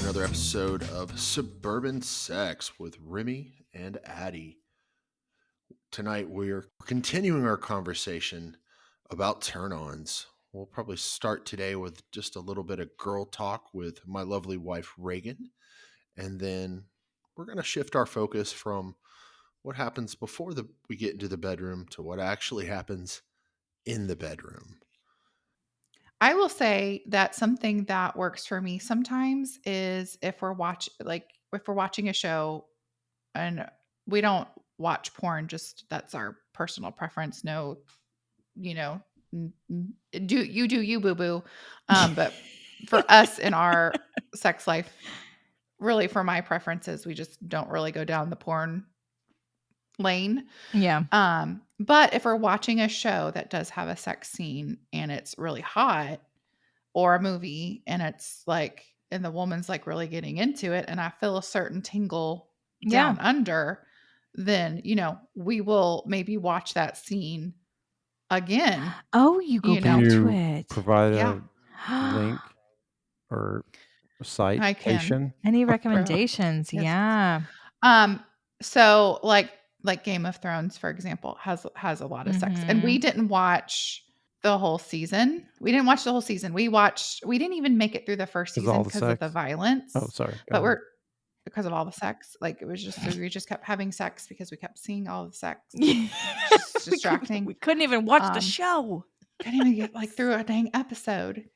to another episode of Suburban Sex with Remy and Addie. Tonight we're continuing our conversation about turn-ons. We'll probably start today with just a little bit of girl talk with my lovely wife Reagan, and then we're going to shift our focus from what happens before we get into the bedroom to what actually happens in the bedroom. I will say that something that works for me sometimes is if we're watching a show and we don't watch porn, just that's our personal preference. No, do you boo boo. But for us in our sex life, really for my preferences, we just don't really go down the porn lane. Yeah. But if we're watching a show that does have a sex scene and it's really hot, or a movie and it's like, and the woman's like really getting into it and I feel a certain tingle down under, then, we will maybe watch that scene again. Oh, you go back to it. Provide a link or a site. I can. Any recommendations? Yes. Yeah. So like Game of Thrones, for example, has a lot of sex. And we didn't watch the whole season. We didn't watch the whole season. We didn't even make it through the first season because of the violence. Oh, sorry. But because of all the sex. Like it was just, we just kept having sex because we kept seeing all the sex. Just distracting. We couldn't even watch the show. Couldn't even get like through a dang episode.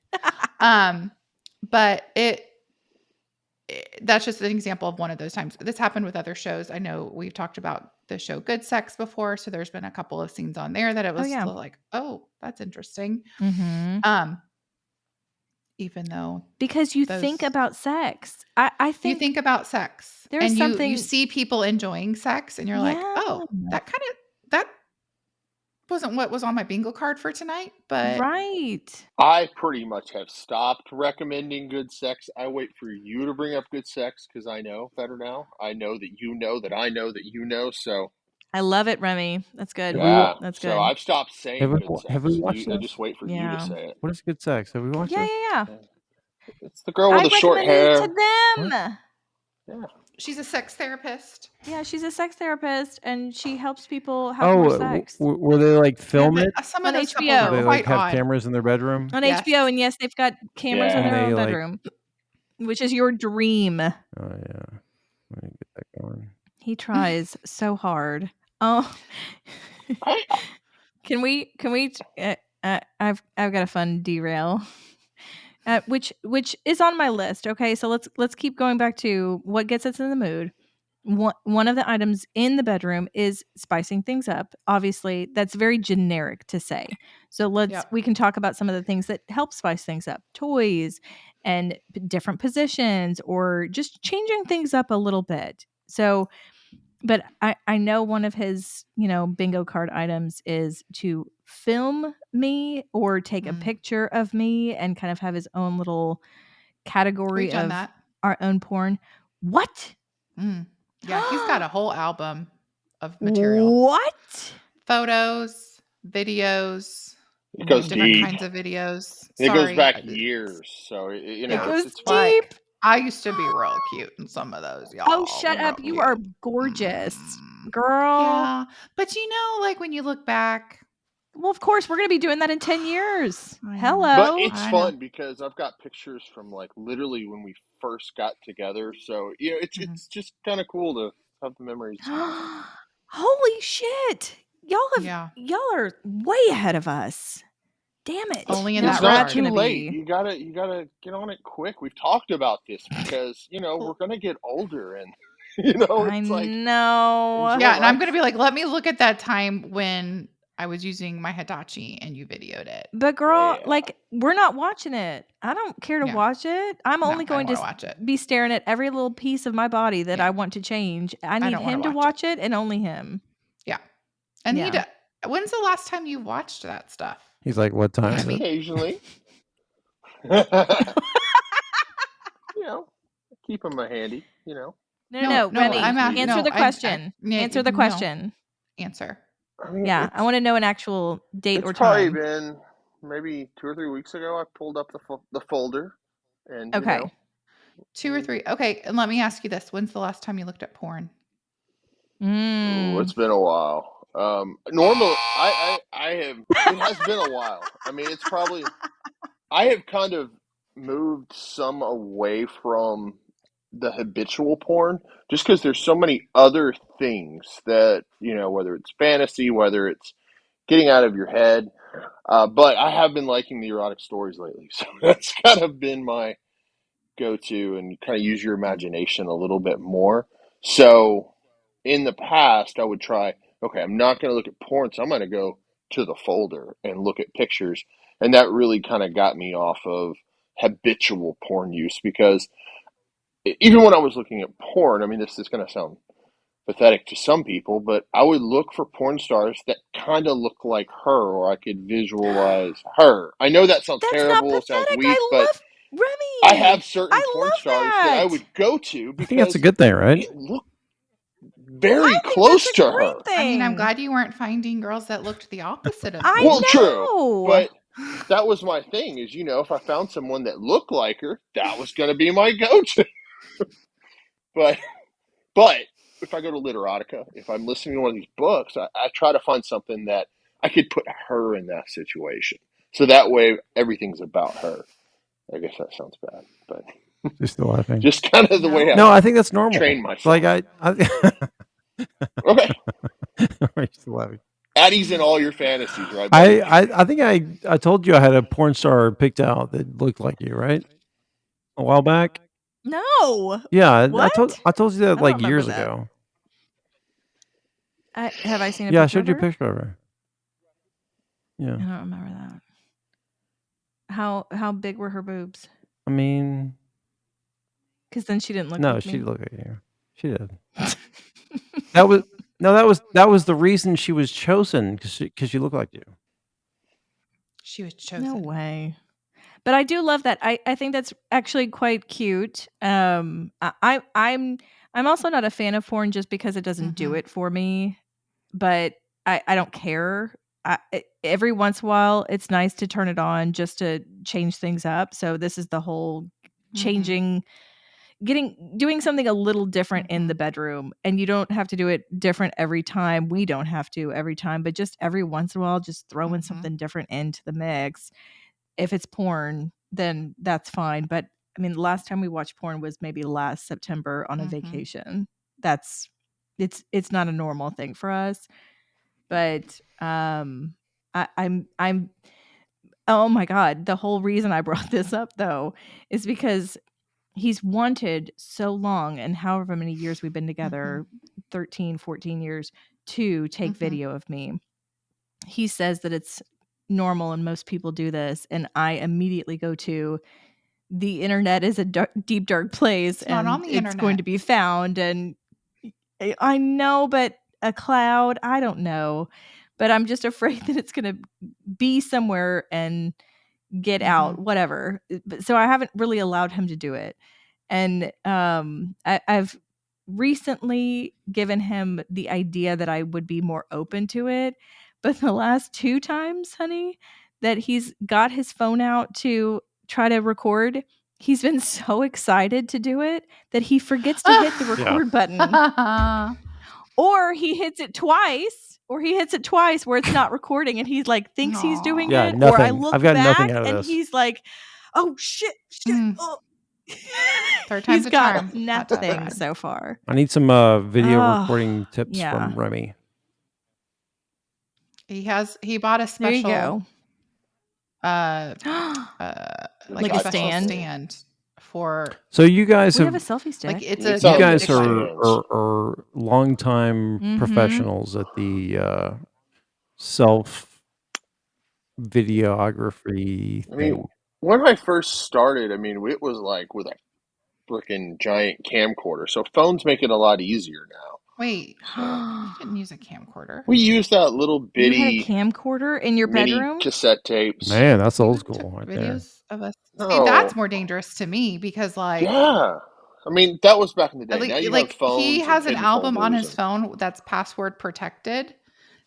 But that's just an example of one of those times. This happened with other shows. I know we've talked about the show Good Sex before, so there's been a couple of scenes on there that it was still like, oh, that's interesting. Even though because you think about sex, I think you think about sex. There's and something you see people enjoying sex, and you're like, oh, that wasn't what was on my bingo card for tonight, but right. I pretty much have stopped recommending good sex. I wait for you to bring up good sex because I know better now. I know that you know that I know that you know. So I love it, Remy. That's good. Yeah, that's good. So I've stopped saying good sex. Have we watched I just wait for you to say it. What is good sex? Have we watched it? Yeah. It's the girl with the short hair. I recommended it to them. Yeah. She's a sex therapist. Yeah, she's a sex therapist, and she helps people have more sex. Were they like film it? Some on of those HBO. They like have cameras in their bedroom? On HBO, and yes, they've got cameras in their own bedroom, which is your dream. Oh, yeah. Let me get that going. He tries so hard. Oh. Can we I've got a fun derail. Which is on my list. Okay, so let's keep going back to what gets us in the mood. One of the items in the bedroom is spicing things up. Obviously, that's very generic to say. So we can talk about some of the things that help spice things up. Toys and different positions or just changing things up a little bit. So, but I know one of his, bingo card items is to film me or take a picture of me and kind of have his own little category of our own porn. What? Yeah, he's got a whole album of material. What? Photos, videos. It goes different deep. kinds of videos. It goes back years. So, it goes it's deep. Like, I used to be real cute in some of those, y'all. Oh, shut up. You are gorgeous, girl. Yeah. But like when you look back. Well, of course, we're going to be doing that in 10 years. Hello. But it's fun because I've got pictures from like literally when we first got together. So, it's just kind of cool to have the memories. Holy shit. Y'all are way ahead of us. Damn it. Only in it's that not too late. You gotta get on it quick. We've talked about this because, we're going to get older and, it's I know. Yeah, and I'm going to be like, let me look at that time when I was using my Hitachi and you videoed it. But girl, we're not watching it. I don't care to watch it. I'm only going to be staring at every little piece of my body that I want to change. I need him to watch it and only him. Yeah. And when's the last time you watched that stuff? He's like, what time is it? Occasionally. Keep him handy, No, Remy, answer the question. Answer the question. Answer. I want to know an actual date or time. It's probably been maybe 2 or 3 weeks ago. I pulled up the folder and 2 or 3. Okay, and let me ask you this. When's the last time you looked at porn? Oh, it's Mm. been a while. Normally, I have. It has been a while. I mean, it's probably. I have kind of moved some away from the habitual porn, just because there's so many other things that whether it's fantasy, whether it's getting out of your head. But I have been liking the erotic stories lately, so that's kind of been my go-to, and kind of use your imagination a little bit more. So in the past, I would try, okay, I'm not going to look at porn, so I'm going to go to the folder and look at pictures. And that really kind of got me off of habitual porn use, because even when I was looking at porn, I mean, this is going to sound pathetic to some people, but I would look for porn stars that kind of look like her, or I could visualize her. I know that sounds That's not terrible, sounds pathetic. weak, I but love I Remy. have certain I porn love stars that I that. would go to I think that's a because good thing, right? it looked very I think that's close a to great her. thing. I mean, I'm glad you weren't finding girls that looked the opposite of I you. Well, true, know. but that was my thing. Is if I found someone that looked like her, that was going to be my go-to. But but if I go to Literotica, if I'm listening to one of these books, I try to find something that I could put her in that situation. So that way, everything's about her. I guess that sounds bad, but Just laughing. just kind of the way No, I I think that's normal. train Like myself. Okay, I'm just laughing. Addie's in all your fantasies, right, buddy? I think I told you I had a porn star picked out that looked like you, right? A while back. No. Yeah, What? I told you that I don't like remember years that. ago. Have I seen a Yeah, I picture showed you a of her? picture of her. Yeah. I don't remember that. How big were her boobs? I mean, Because then she didn't look no, like she me. looked like you. She did. That was the reason she was chosen, because she looked like you. She was chosen. No way. But I do love that. I think that's actually quite cute. I'm also not a fan of porn just because it doesn't do Mhm. it for me. But I don't care. Every once in a while, it's nice to turn it on just to change things up. So this is the whole changing, doing something a little different in the bedroom, and you don't have to do it different every time. We don't have to every time, but just every once in a while, just throwing something different into the mix. If it's porn, then that's fine. But I mean, the last time we watched porn was maybe last September on a vacation. It's not a normal thing for us. But I'm oh my god, the whole reason I brought this up though is because he's wanted so long, and however many years we've been together, 13, 14 years, to take video of me. He says that it's normal and most people do this, and I immediately go to the internet is a deep dark place, It's not on and the it's internet. going to be found. And I know, but a cloud, I don't know, but I'm just afraid that it's going to be somewhere and get out, whatever. So I haven't really allowed him to do it. And I've recently given him the idea that I would be more open to it. But the last 2 times, honey, that he's got his phone out to try to record, he's been so excited to do it that he forgets to hit the record button. Or he hits it twice, where it's not recording, and he's like thinks he's doing Yeah, it. Or I nothing. look I've got back nothing out of and this. he's like, "Oh shit, oh." Third time's He's a got charm. That's what nothing Brad. so far. I need some video Oh, recording tips yeah. from Remy. He bought a There you special go. like a a special stand? stand for So you guys We have a have selfie stick. like it's It's a you on the guys it's like stands. are longtime Mhm. professionals at the self videography I mean, thing. when I first started, I mean, it was like with a freaking giant camcorder. So phones make it a lot easier now. wait, So you didn't use a camcorder. we use that little You had a bitty camcorder in your mini bedroom? cassette tapes. Man, that's You old took school right there. videos of us. See, that's No, more dangerous to me because like yeah. I mean, that was back in the day. Now you have like he phones and has an hidden album on folders, his phone that's password protected.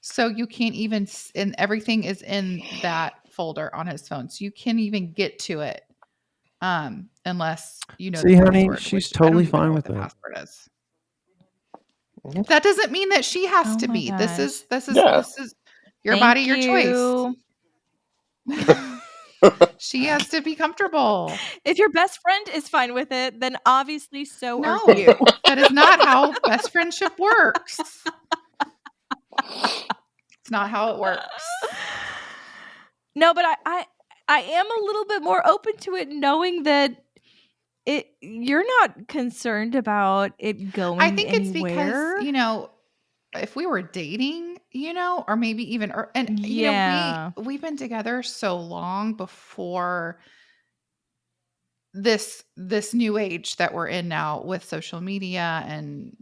So you can't even and everything is in that folder on his phone. So you can't even get to it unless you know See, the honey, password, she's which I don't totally even fine know what with the it. password is. Mhm. That doesn't mean that she has Oh to my be. This gosh. Yeah. is your Thank body, your choice. you. She has to be comfortable. If your best friend is fine with it, then obviously so are No, you. that is not how best friendship works. It's not how it works. No, but I am a little bit more open to it, knowing that you're not concerned about it going I think it's anywhere. because, if we were dating, or maybe even and Yeah. we've been together so long before this new age that we're in now with social media and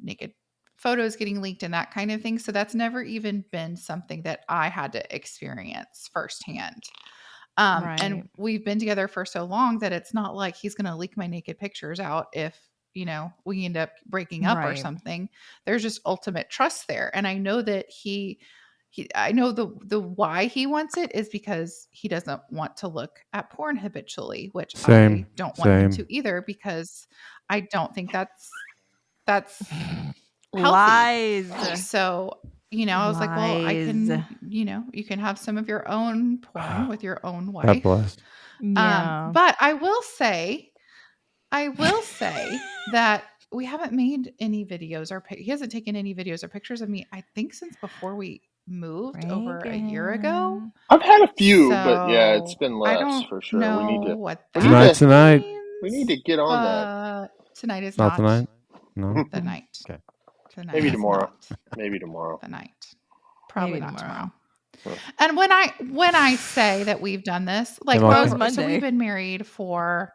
naked photos getting leaked and that kind of thing. So that's never even been something that I had to experience firsthand. And Right. we've been together for so long that it's not like he's going to leak my naked pictures out if, we end up breaking up or Right. something. There's just ultimate trust there. And I know that I know the why he wants it is because he doesn't want to look at porn habitually, which I Same. don't want him to Same. either, because I don't think that's healthy. Lies. So, I was like, well, I Lies. can, you can have some of your own porn with your own God wife. bless. Yeah. But I will say that we haven't made any videos or he hasn't taken any videos or pictures of me, I think, since before we moved over a year ago. Reagan. I've had a few, but yeah, it's So been I less don't for sure. know what we need that to Tonight. we need means, to get on that. but tonight is Not not tonight. No. the night. Okay. Tonight Maybe is tomorrow. not Maybe tomorrow. the night. Probably Maybe not tomorrow. tomorrow. And when I say that we've done this, like MLK. Tomorrow's so we've Monday. been married for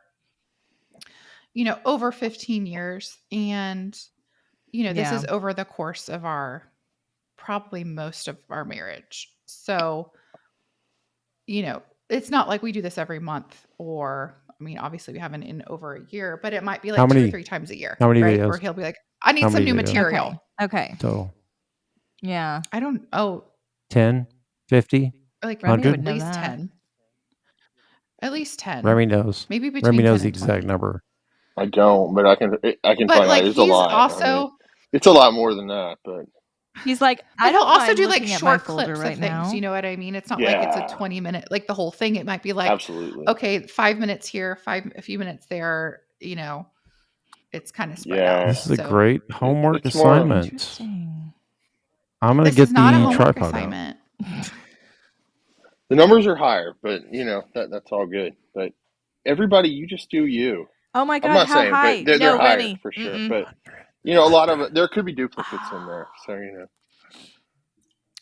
over 15 years, and this Yeah. is over the course of probably most of our marriage. So it's not like we do this every month, or I mean, obviously we haven't in over a year, but it might be How like 2 or many? 3 times a year, How many right? Where videos? he'll be like, I need How some many new videos? material. Okay. Total. Yeah. I don't 10, 50, like Remy would 100. at know least that. 10. At least 10. Remy knows. Maybe Remy between 10 knows the and exact 20. number. I don't, but I can But find out. like It's a he's lot. I also mean, it's a lot more than that, but He's like, but I he'll don't also mind do like looking at my short folder clips right of things. now. You know what I mean? It's not like it's a yeah, 20-minute, like the whole thing. It might be like, absolutely. okay, 5 minutes here, a few minutes there, it's kind of spread Yeah, out. This is a So great homework it's more. assignment. Interesting. I'm gonna this is get not a the homework tripod out. assignment. The numbers are higher, but that's all good. But everybody, you just do you. Oh my I'm God, not how saying, but high? they're No, higher Remy. for sure. Mm-mm. But a lot of it, there could be duplicates in there. So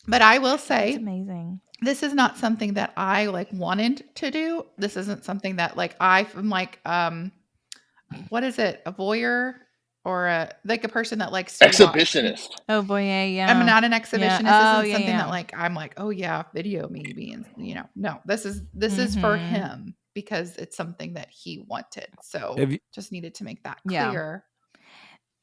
But I will That's say, amazing. this is not something that I like wanted to do. This isn't something that like I'm like, what is it? A voyeur, or a person that likes to watch. exhibitionist. Oh boy, yeah. I'm not an Yeah. exhibitionist. Oh, This isn't something yeah. that like I'm like, oh yeah, video maybe, and no. This is for Mhm. him because it's something that he wanted. So Have you, just needed to make that Yeah. clear.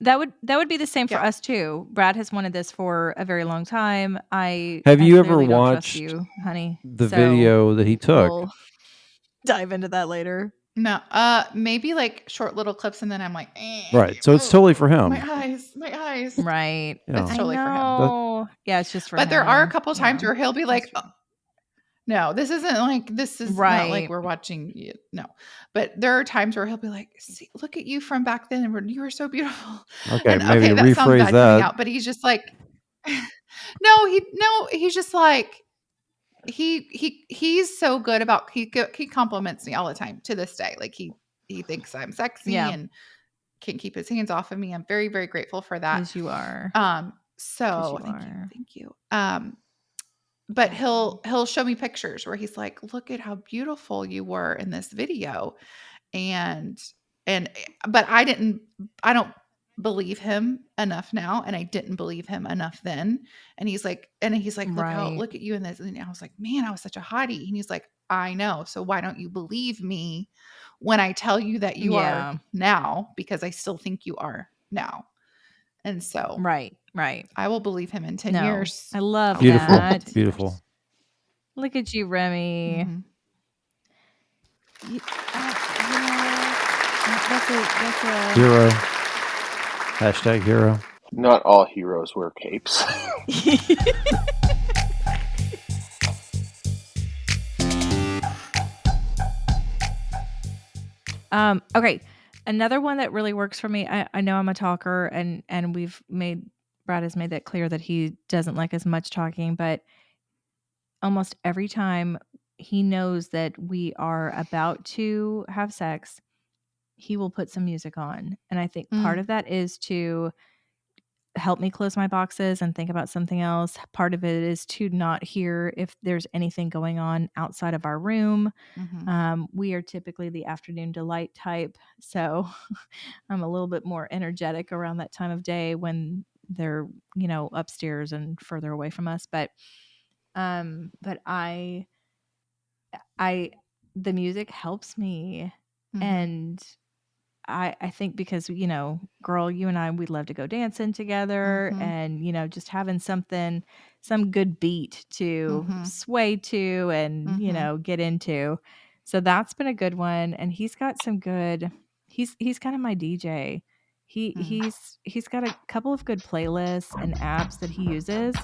That would be the same for Yeah. us too. Brad has wanted this for a very long time. I have you ever clearly don't trust watched you, honey. the So video that he took? we'll dive into that later. No, maybe like short little clips, and then I'm like, Right. So it's totally for him. my eyes. Right. You know. It's totally for him. know. Yeah, it's just for But him. there are a couple times Yeah. where he'll be like, no, this isn't like, this is not like Right. we're watching you. No, but there are times where he'll be like, see, look at you from back then, and you were so beautiful. Okay, And maybe okay, that sounds rephrase bad coming that. out, but he's just like, he's just like, he's so good about, he compliments me all the time to this day. Like he thinks I'm sexy Yeah. and can't keep his hands off of me. I'm very, very grateful for that. Yes, you are. So you thank are. you. But Welcome. he'll show me pictures where he's like, look at how beautiful you were in this video. But I don't believe him enough now. And I didn't believe him enough then. And he's like, Right. look at you in this. And I was like, man, I was such a hottie. And he's like, I know. So why don't you believe me when I tell you that you Yeah. are now? Because I still think you are now. And so Right. I will believe him in 10 No. years. I love I'll believe him in that. 10 Beautiful. years. Look at you, Remy. Mhm. That's a Hero. Hashtag hero. Not all heroes wear capes. Okay. Another one that really works for me. I know I'm a talker, and Brad has made that clear that he doesn't like as much talking, but almost every time he knows that we are about to have sex, he will put some music on. And I think part of that is to help me close my boxes and think about something else. Part of it is to not hear if there's anything going on outside of our room. We are typically the afternoon delight type, so I'm a little bit more energetic around that time of day when they're, upstairs and further away from us. But I the music helps me, and I think because, girl, you and I, we love to go dancing together, and, just having some good beat to sway to and, get into. So that's been a good one. And he's got some good, he's kind of my DJ. He's got a couple of good playlists and apps that he uses.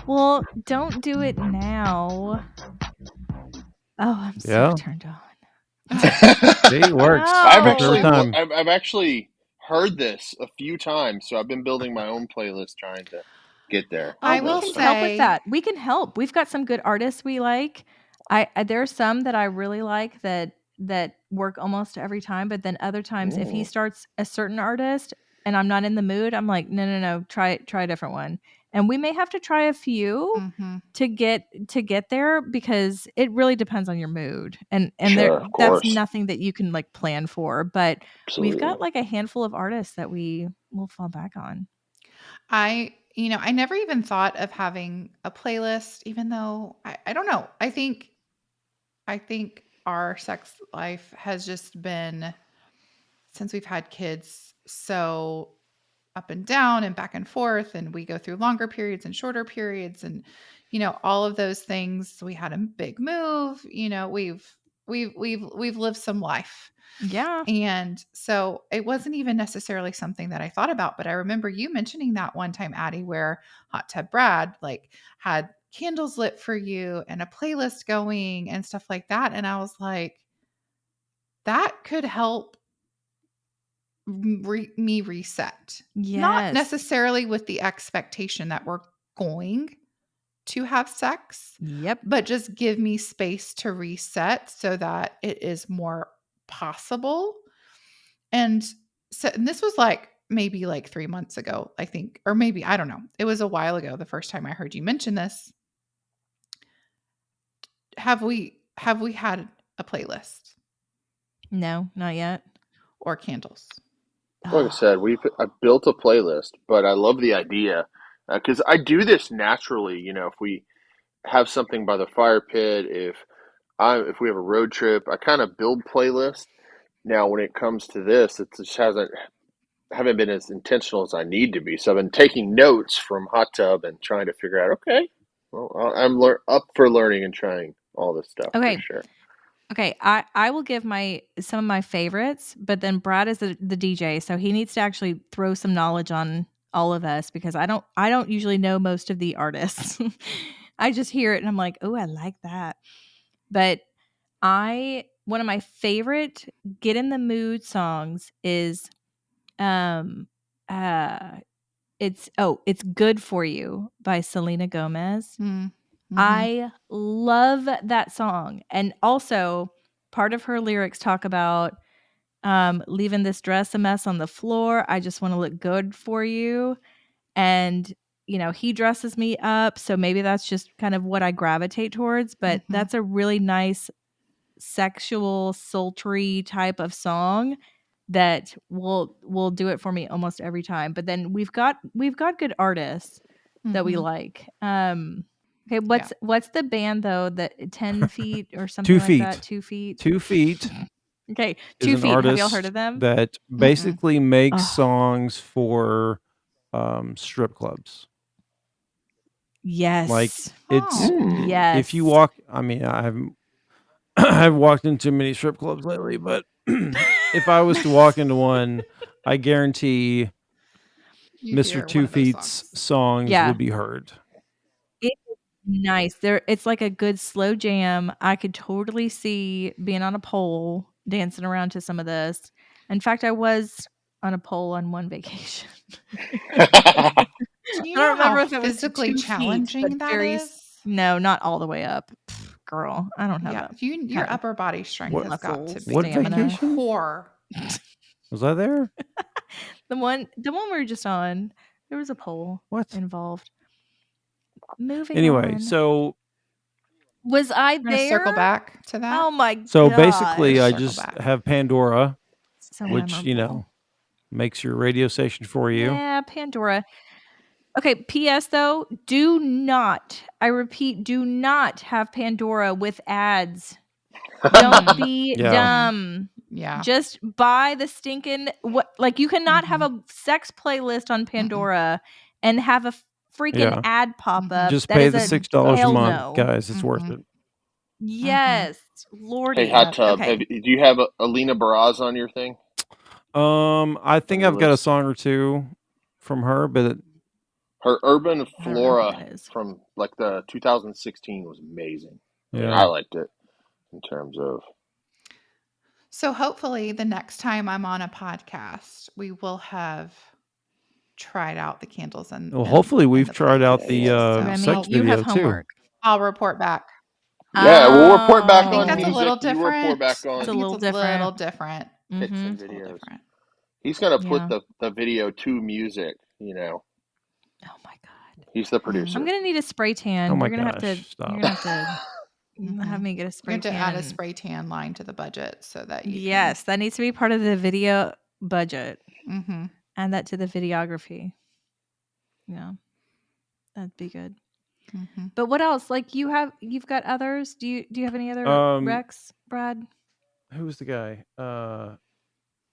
Well, don't do it now. Oh, I'm so Yeah. turned on. See, it works. I've Works every actually, No. time. I've actually heard this a few times, so I've been building my own playlist trying to get there. Oh, I we will can So. help with say, that. We can help. We've got some good artists we like. There are some that I really like that work almost every time, but then other times if he starts a certain artist and I'm not in the mood, I'm like, no, try a different one. And we may have to try a few to get there, because it really depends on your mood. And Sure, of that's course. nothing that you can like plan for, but we've Absolutely. got like a handful of artists that we will fall back on. I never even thought of having a playlist, even though I don't know. I think our sex life has just been, since we've had kids, so up and down and back and forth, and we go through longer periods and shorter periods, and all of those things. We had a big move. We've lived some life. Yeah. And so it wasn't even necessarily something that I thought about, but I remember you mentioning that one time, Addie, where Hot Tub Brad like had candles lit for you and a playlist going and stuff like that. And I was like, that could help me reset. Not Yes. necessarily with the expectation that we're going to have sex, Yep. but just give me space to reset so that it is more possible. And so, and this was like maybe like 3 months ago, I think, or maybe, I don't know. It was a while ago the first time I heard you mention this. Have we had a playlist No, not yet. or candles? Like I said, I built a playlist, but I love the idea because I do this naturally. If we have something by the fire pit, if we have a road trip, I kind of build playlist. Now, when it comes to this, it just haven't been as intentional as I need to be. So I've been taking notes from Hot Tub and trying to figure out. Okay, well, I'm up for learning and trying all this stuff for Okay. sure. Okay. I will give some of my favorites, but then Brad is the DJ, so he needs to actually throw some knowledge on all of us, because I don't usually know most of the artists. I just hear it and I'm like, oh, I like that. But one of my favorite get in the mood songs is um uh it's Good For You by Selena Gomez. Mm-hmm. I love that song. And also, part of her lyrics talk about leaving this dress a mess on the floor. I just want to look good for you. And, he dresses me up. So maybe that's just kind of what I gravitate towards. But that's a really nice, sexual, sultry type of song that will do it for me almost every time. But then we've got good artists that we like. Okay, Yeah. what's the band though, that 10 feet or something 2 like that? feet. 2 feet. 2 feet Okay, is 2 an feet. Have y'all heard artist of them? that Mm-mm. basically makes Oh, songs for strip clubs. Like yes. it's Oh. if you Yes. walk. I mean, I haven't I've walked into many strip clubs lately, but if I was to walk into one, I guarantee You Mr. hear Two one of those Feet's songs Yeah. would be heard. It is nice. It's like a good slow jam. I could totally see being on a pole, dancing around to some of this. In fact, I was on a pole on one vacation. Do you I don't know remember how if it was to physically 2 feet, challenging but that is? no, not all the way up. Pfft, girl, I don't have Yeah, that. your kind of upper body strength What- has got to muscles, be What in the vacation? core. Was I there? The one we were just on, there was a pole What? involved. Moving Anyway, on. so Was I I'm gonna there? circle back to that. Oh my god. so basically, I Circle just back. have Pandora, So which memorable. makes your radio station for you. Yeah, Pandora. Okay, P.S. though, do not, I repeat, do not have Pandora with ads. Don't be Yeah. dumb. Yeah. Just buy the stinking you cannot have a sex playlist on Pandora and have a freaking Yeah. ad pop up. Just That pay is the a $6 a hell month, no. guys. It's worth it. Yes, Lordy. Hey, Hot Tub, Okay. do you have Alina Baraz on your thing? I think your I've got a list? song or two from her, but Her Urban I don't know who Flora that is. from like the 2016 was amazing. I mean, Yeah. I liked it in terms of. So hopefully the next time I'm on a podcast, we will have tried out the candles and Well, hopefully we've the tried out playlist. the So Remy, sex you video have too. homework. I'll report back. Yeah, we'll report back Oh. I think on that's music. a little You report different. back I on It's a think little it's a different. little different. hits and It's a little videos. different. He's gonna put Yeah. the video to music. You know, Oh my god. he's the producer. I'm gonna need a spray tan. Oh my You're gonna have to. gosh, stop. You're gonna have to have me get a You're spray going to tan. add a spray tan line to the budget so that you Yes, that needs to be part of the video budget. can. Add that to the videography. Yeah, that'd be good. But what else? Like you've got others. Do you have any other Rex, Brad? Who was the guy?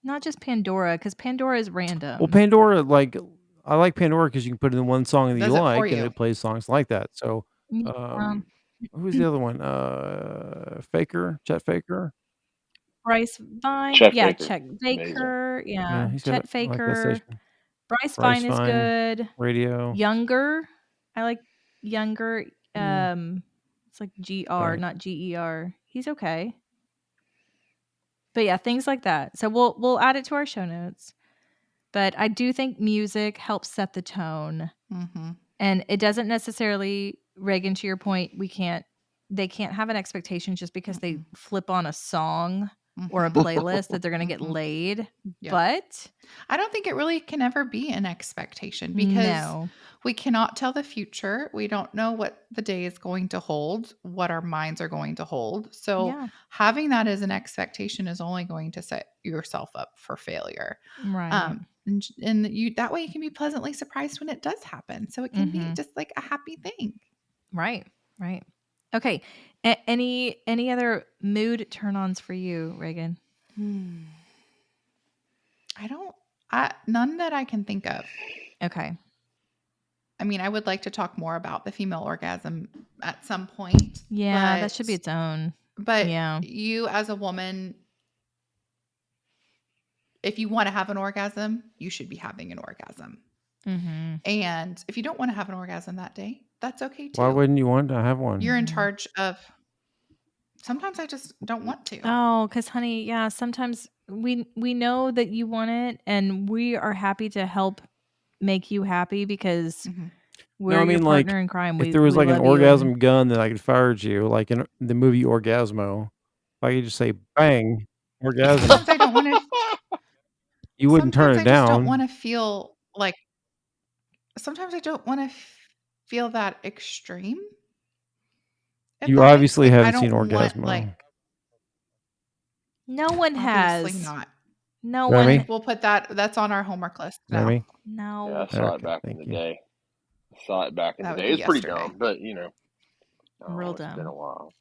Not just Pandora, because Pandora is random. Well, Pandora, I like Pandora because you can put in one song that Does you it for like, and you. it plays songs like that. So, who's the other one? Chet Faker. Bryce Vine, Chet yeah, Faker. Chet Amazing. Faker, yeah, he's Chet got I like that Faker. station. Bryce Vine is good. Radio. Youngr, I like Youngr. Yeah. It's like GR, Right. not GER. He's okay. But yeah, things like that. So we'll add it to our show notes. But I do think music helps set the tone, and it doesn't necessarily, Reagan, to your point, they can't have an expectation just because they flip on a song or a playlist that they're going to get laid. Yep. But I don't think it really can ever be an expectation because we cannot tell the future. We don't know what the day is going to hold, what our minds are going to hold. So having that as an expectation is only going to set yourself up for failure. Right. And you that way you can be pleasantly surprised when it does happen. So it can be just like a happy thing. Right. Right. Okay. Any other mood turn-ons for you, Reagan? None that I can think of. Okay. I mean, I would like to talk more about the female orgasm at some point. Yeah, that should be its own. But yeah, you as a woman, if you want to have an orgasm, you should be having an orgasm. And if you don't want to have an orgasm that day, that's okay too. Why wouldn't you want to have one? You're in charge of. Sometimes I just don't want to. Oh, because honey, yeah, sometimes we know that you want it, and we are happy to help make you happy because we're your partner in crime. If there was like an orgasm gun that I could fire at you, like in the movie Orgasmo, if I could just say bang, orgasm. Sometimes I don't want to. You wouldn't turn it I just don't down. want to feel like. Sometimes I don't want to feel that extreme. You obviously haven't seen Orgasmo. No one has. Obviously not. No Remy? one. We'll put that's on our homework list now. Remy? No. Yeah, I saw it back in the day. That would be It's pretty yesterday. dumb, but Real it's dumb. been a while.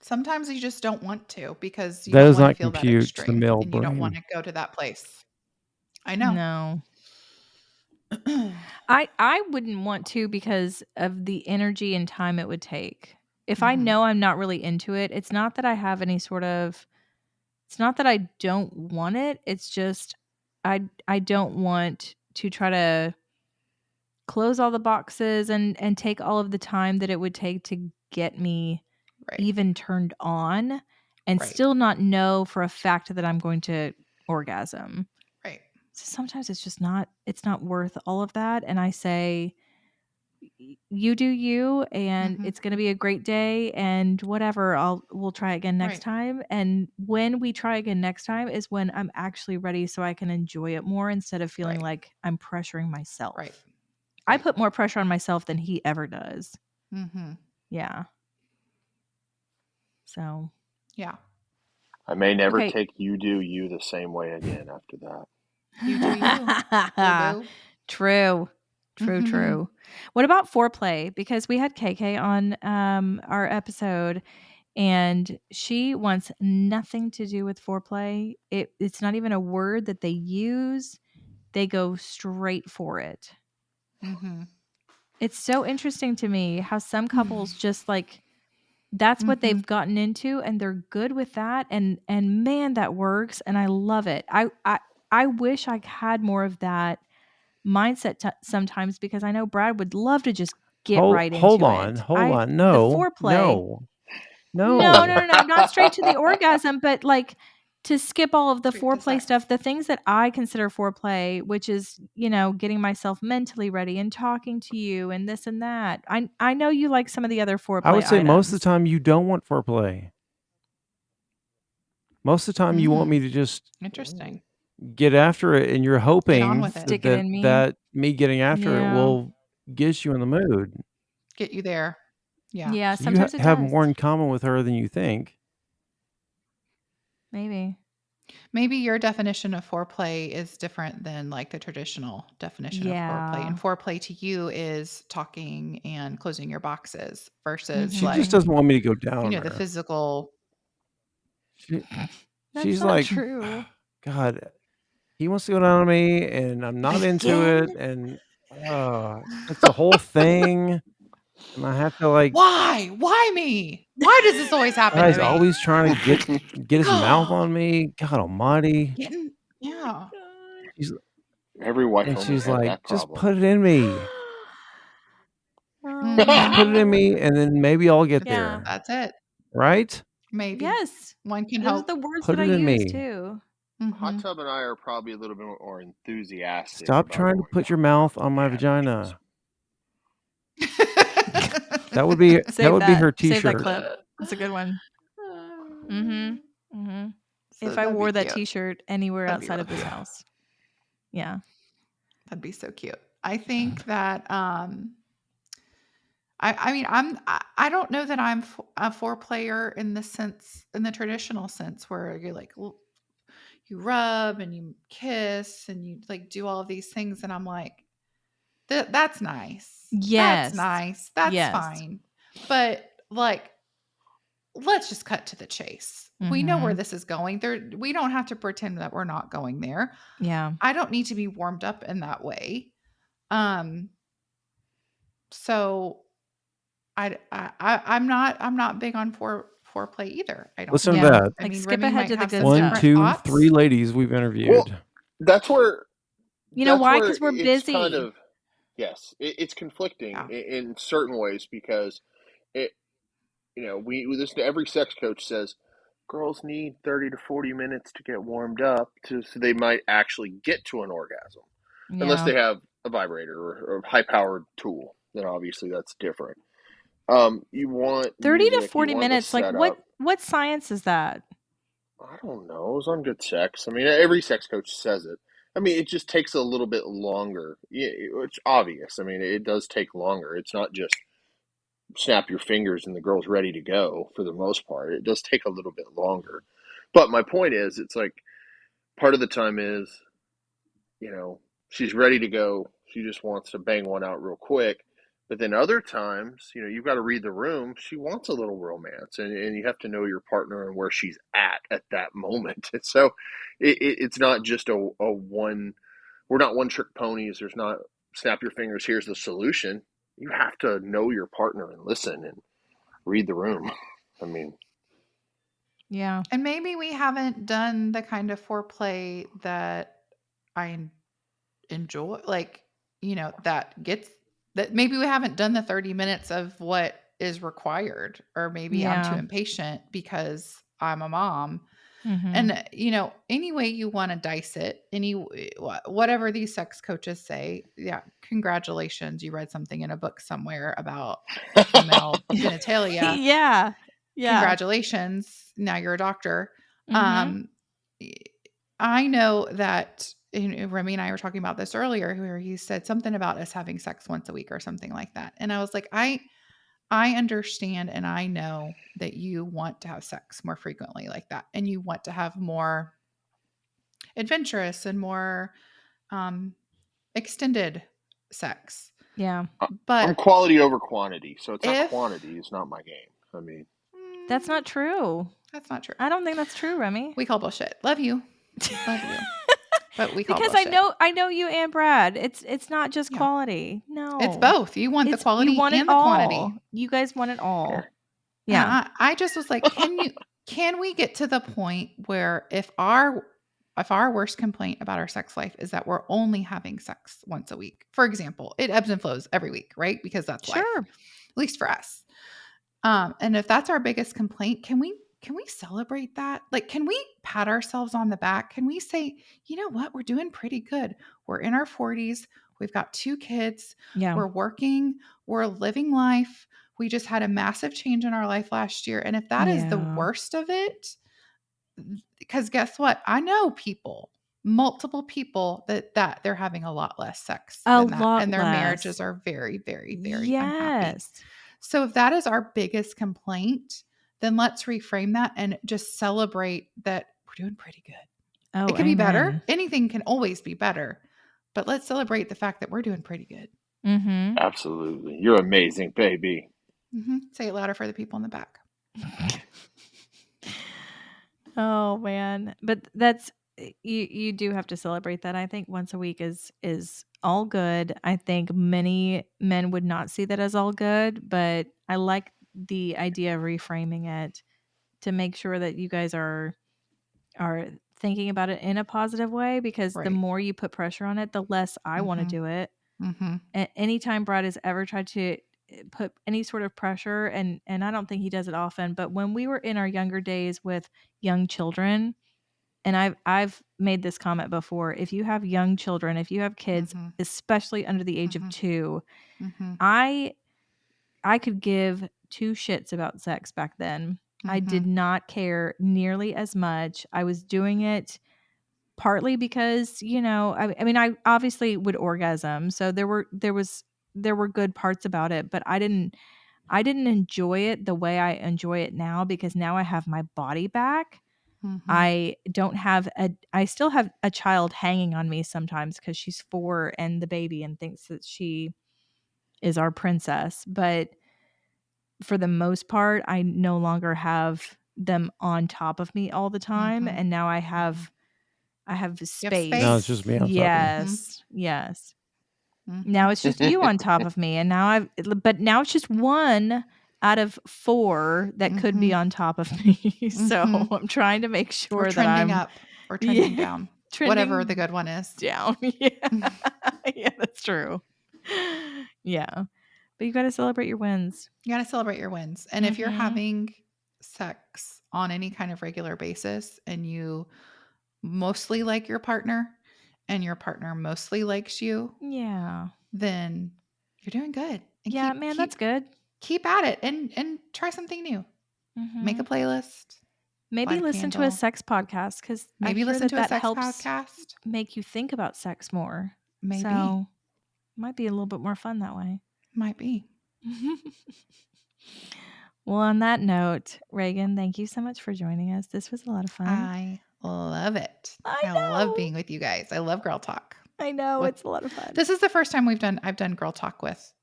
Sometimes you just don't want to because you That don't does want to not feel that compute to the extreme, male and you don't brain. want to go to that place. I know. No. I wouldn't want to because of the energy and time it would take. If I know I'm not really into it, it's not that I have any sort of It's not that I don't want it. It's just I don't want to try to close all the boxes and take all of the time that it would take to get me Right. even turned on and Right. still not know for a fact that I'm going to orgasm. Right. So sometimes it's not worth all of that. And I say, you do you, and Mhm. it's going to be a great day, and whatever, we'll try again next Right. time. And when we try again next time is when I'm actually ready, so I can enjoy it more instead of feeling Right. like I'm pressuring myself. Right. I Right. put more pressure on myself than he ever does. Mm-hmm. Yeah. So Yeah. I may never Okay. take you do you the same way again after that. You do you. Boo-boo. True. True. What about foreplay? Because we had KK on our episode, and she wants nothing to do with foreplay. It's not even a word that they use. They go straight for it. Mm-hmm. It's so interesting to me how some couples just like that's what they've gotten into and they're good with that, and man, that works, and I love it. I wish I had more of that mindset sometimes, because I know Brad would love to just get right Hold into on, it. hold on. The No, foreplay. no. No, not straight to the orgasm, but like to skip all of the Straight to foreplay sex. stuff, the things that I consider foreplay, which is, getting myself mentally ready and talking to you and this and that. I know you like some of the other foreplay I would say most of the items. time you don't want foreplay. Most of the time you want me to just Interesting. get after it, and you're Get on hoping with it. Stick it that in me. that me getting after it Yeah. will get you in the mood. Get you there. Yeah. Yeah, So you sometimes it have does. more in common with her than you think. Maybe. Maybe your definition of foreplay is different than like the traditional definition of foreplay. Yeah. And foreplay to you is talking and closing your boxes versus She Mhm. just like, doesn't want me to go down the her. physical. She, That's she's not like, true. God, he wants to go down on me, and I'm not into Again? it, and it's a whole thing, and I have to like. Why? Why me? Why does this always happen Guy's to me? always trying to get his mouth God. on me. God Almighty. Getting yeah. She's Every wife and owner's she's had like, that just problem. put it in me. Oh Just put it in no. me, and then maybe I'll get Yeah. there. That's it. Right? Maybe. Yes. One can Those are hope. the words Put that I it in use me. too. Hot Mhm. Tub and I are probably a little bit more enthusiastic Stop about trying to going put your down mouth on my the vagina. avenues. That would be Save her Save that t-shirt. clip. That's a good one. Mm-hmm. So If I that'd be wore that cute. T-shirt anywhere That'd be outside real of this cute. house. Yeah. That'd be so cute. I think that I mean I don't know that I'm a foreplayer in the traditional sense where you're like you rub and you kiss and you like do all of these things, and I'm like that's nice. That's Yes. nice. That's Yes. fine. But like let's just cut to the chase. We know where Mhm. this is going. We don't have to pretend that we're not going there. Yeah. I don't need to be warmed up in that way. So I'm not big on foreplay either. I don't Listen think. to Yeah. that. I Like mean, skip Remy ahead might to the have good some 1, stuff. different 2, 3 thoughts. ladies we've Well, interviewed. that's where You know why? Because we're it's kind busy. of yes, it's conflicting Yeah. in certain ways because it we listen to every sex coach says girls need 30 to 40 minutes to get warmed up so they might actually get to an orgasm unless Yeah. they have a vibrator or a high powered tool. Then obviously that's different. You want 30 to music, you 40 want the minutes. Like setup. what science is that? I don't know. It was on good sex. I mean, every sex coach says it. I mean, it just takes a little bit longer. Yeah, it's obvious. I mean, it does take longer. It's not just snap your fingers and the girl's ready to go for the most part. It does take a little bit longer. But my point is, it's like part of the time is, she's ready to go. She just wants to bang one out real quick. But then other times, you've got to read the room. She wants a little romance, and you have to know your partner and where she's at that moment. And so it's not just a one, we're not one trick ponies. There's not snap your fingers, here's the solution. You have to know your partner and listen and read the room. I mean, Yeah. And maybe we haven't done the kind of foreplay that I enjoy, like, that maybe we haven't done the 30 minutes of what is required, or maybe I'm too Yeah. impatient because I'm a mom. Mhm. And, any way you want to dice it, whatever these sex coaches say, yeah, congratulations. You read something in a book somewhere about female genitalia. Yeah. Yeah. Congratulations. Now you're a doctor. Mhm. I know that Remy and I were talking about this earlier, where he said something about us having sex once a week or something like that. And I was like, I understand, and I know that you want to have sex more frequently like that, and you want to have more adventurous and more extended sex. Yeah. I'm But quality over quantity, so it's not if quantity is not my game. I mean, That's not true. that's not true. I don't think that's true, Remy. We call bullshit. Love you, love you, but we call Because bullshit. I know you and Brad. It's not just Yeah. quality. No. It's both. You want the You quality want it and the quantity. all. You guys want it all. Okay. Yeah. I just was like, can we get to the point where if our worst complaint about our sex life is that we're only having sex once a week, for example, it ebbs and flows every week, right? Because that's life, Sure. at least for us. And if that's our biggest complaint, can we celebrate that? Like, can we pat ourselves on the back? Can we say, you know what? We're doing pretty good. We're in our 40s. We've got 2 kids. Yeah. We're working. We're living life. We just had a massive change in our life last year. And if that is the Yeah. worst of it, because guess what? I know multiple people that they're having a lot less sex A than that. lot And their less. marriages are very, very, very unhappy. Yes. So if that is our biggest complaint, then let's reframe that and just celebrate that we're doing pretty good. Oh, It could be better. amen. Anything can always be better. But let's celebrate the fact that we're doing pretty good. Mm-hmm. Absolutely. You're amazing, baby. Say it louder for the people in the back. Oh man, but that's you do have to celebrate that. I think once a week is all good. I think many men would not see that as all good, but I like the idea of reframing it to make sure that you guys are thinking about it in a positive way, because the Right. more you put pressure on it, the less I want to do it. Mm-hmm. Anytime Brad has ever tried to put any sort of pressure, and I don't think he does it often, but when we were in our younger days with young children, and I've made this comment before, if you have young children, if you have kids, Mm-hmm. especially under the age Mm-hmm. of 2, Mm-hmm. I could give 2 shits about sex back then. I Mm-hmm. did not care nearly as much. I was doing it partly because, I mean, I obviously would orgasm, so there were good parts about it, but I didn't enjoy it the way I enjoy it now, because now I have my body back. Mm-hmm. I still have a child hanging on me sometimes because she's 4 and the baby, and thinks that she is our princess. But for the most part, I no longer have them on top of me all the time. Mm-hmm. And now I have space. No, it's just me on top of you. Yes. Yes. Mm-hmm. Now it's just you on top of me. And now but now it's just 1 out of 4 that could be on top of me. So I'm trying to make sure We're that I'm trending up or trending down. Whatever trending the good one is. down. Yeah. Yeah, that's true. Yeah. But you got to celebrate your wins. You got to celebrate your wins. And if you're Mhm. having sex on any kind of regular basis, and you mostly like your partner, and your partner mostly likes you, Yeah. then you're doing good. And Yeah, man, that's good. Keep at it and try something new. Make a Mhm. playlist. Maybe light a listen to a candle. sex podcast, because I Maybe hear listen to a that sex helps podcast. make you think about sex more. Maybe. So might be a little bit more fun that way. Might be. Well, on that note, Reagan, thank you so much for joining us. This was a lot of fun. I love it. I love know. being with you guys. I love girl talk. I know, With- it's a lot of fun. This is the first time I've done girl talk with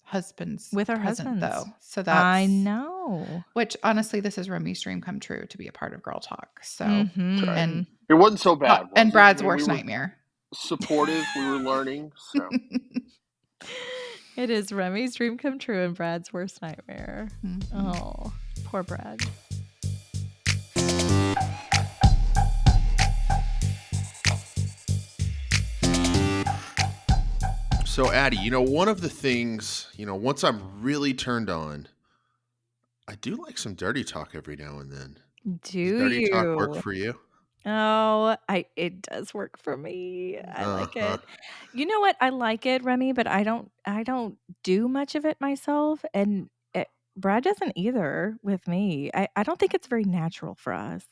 husbands With our present, husbands. though. So that's I know. Which honestly, this is Remy's dream come true, to be a part of girl talk. So Mhm. and It wasn't so bad. Was and it? Brad's I mean, worst we were nightmare. supportive. We were learning. So It is Remy's dream come true and Brad's worst nightmare. Mhm. Oh, poor Brad. So, Addie, one of the things, once I'm really turned on, I do like some dirty talk every now and then. Does Do dirty talk work you? for you? Oh, it does work for me. I like Uh-huh. it. You know what? I like it, Remy, but I don't do much of it myself, and Brad doesn't either with me. I don't think it's very natural for us.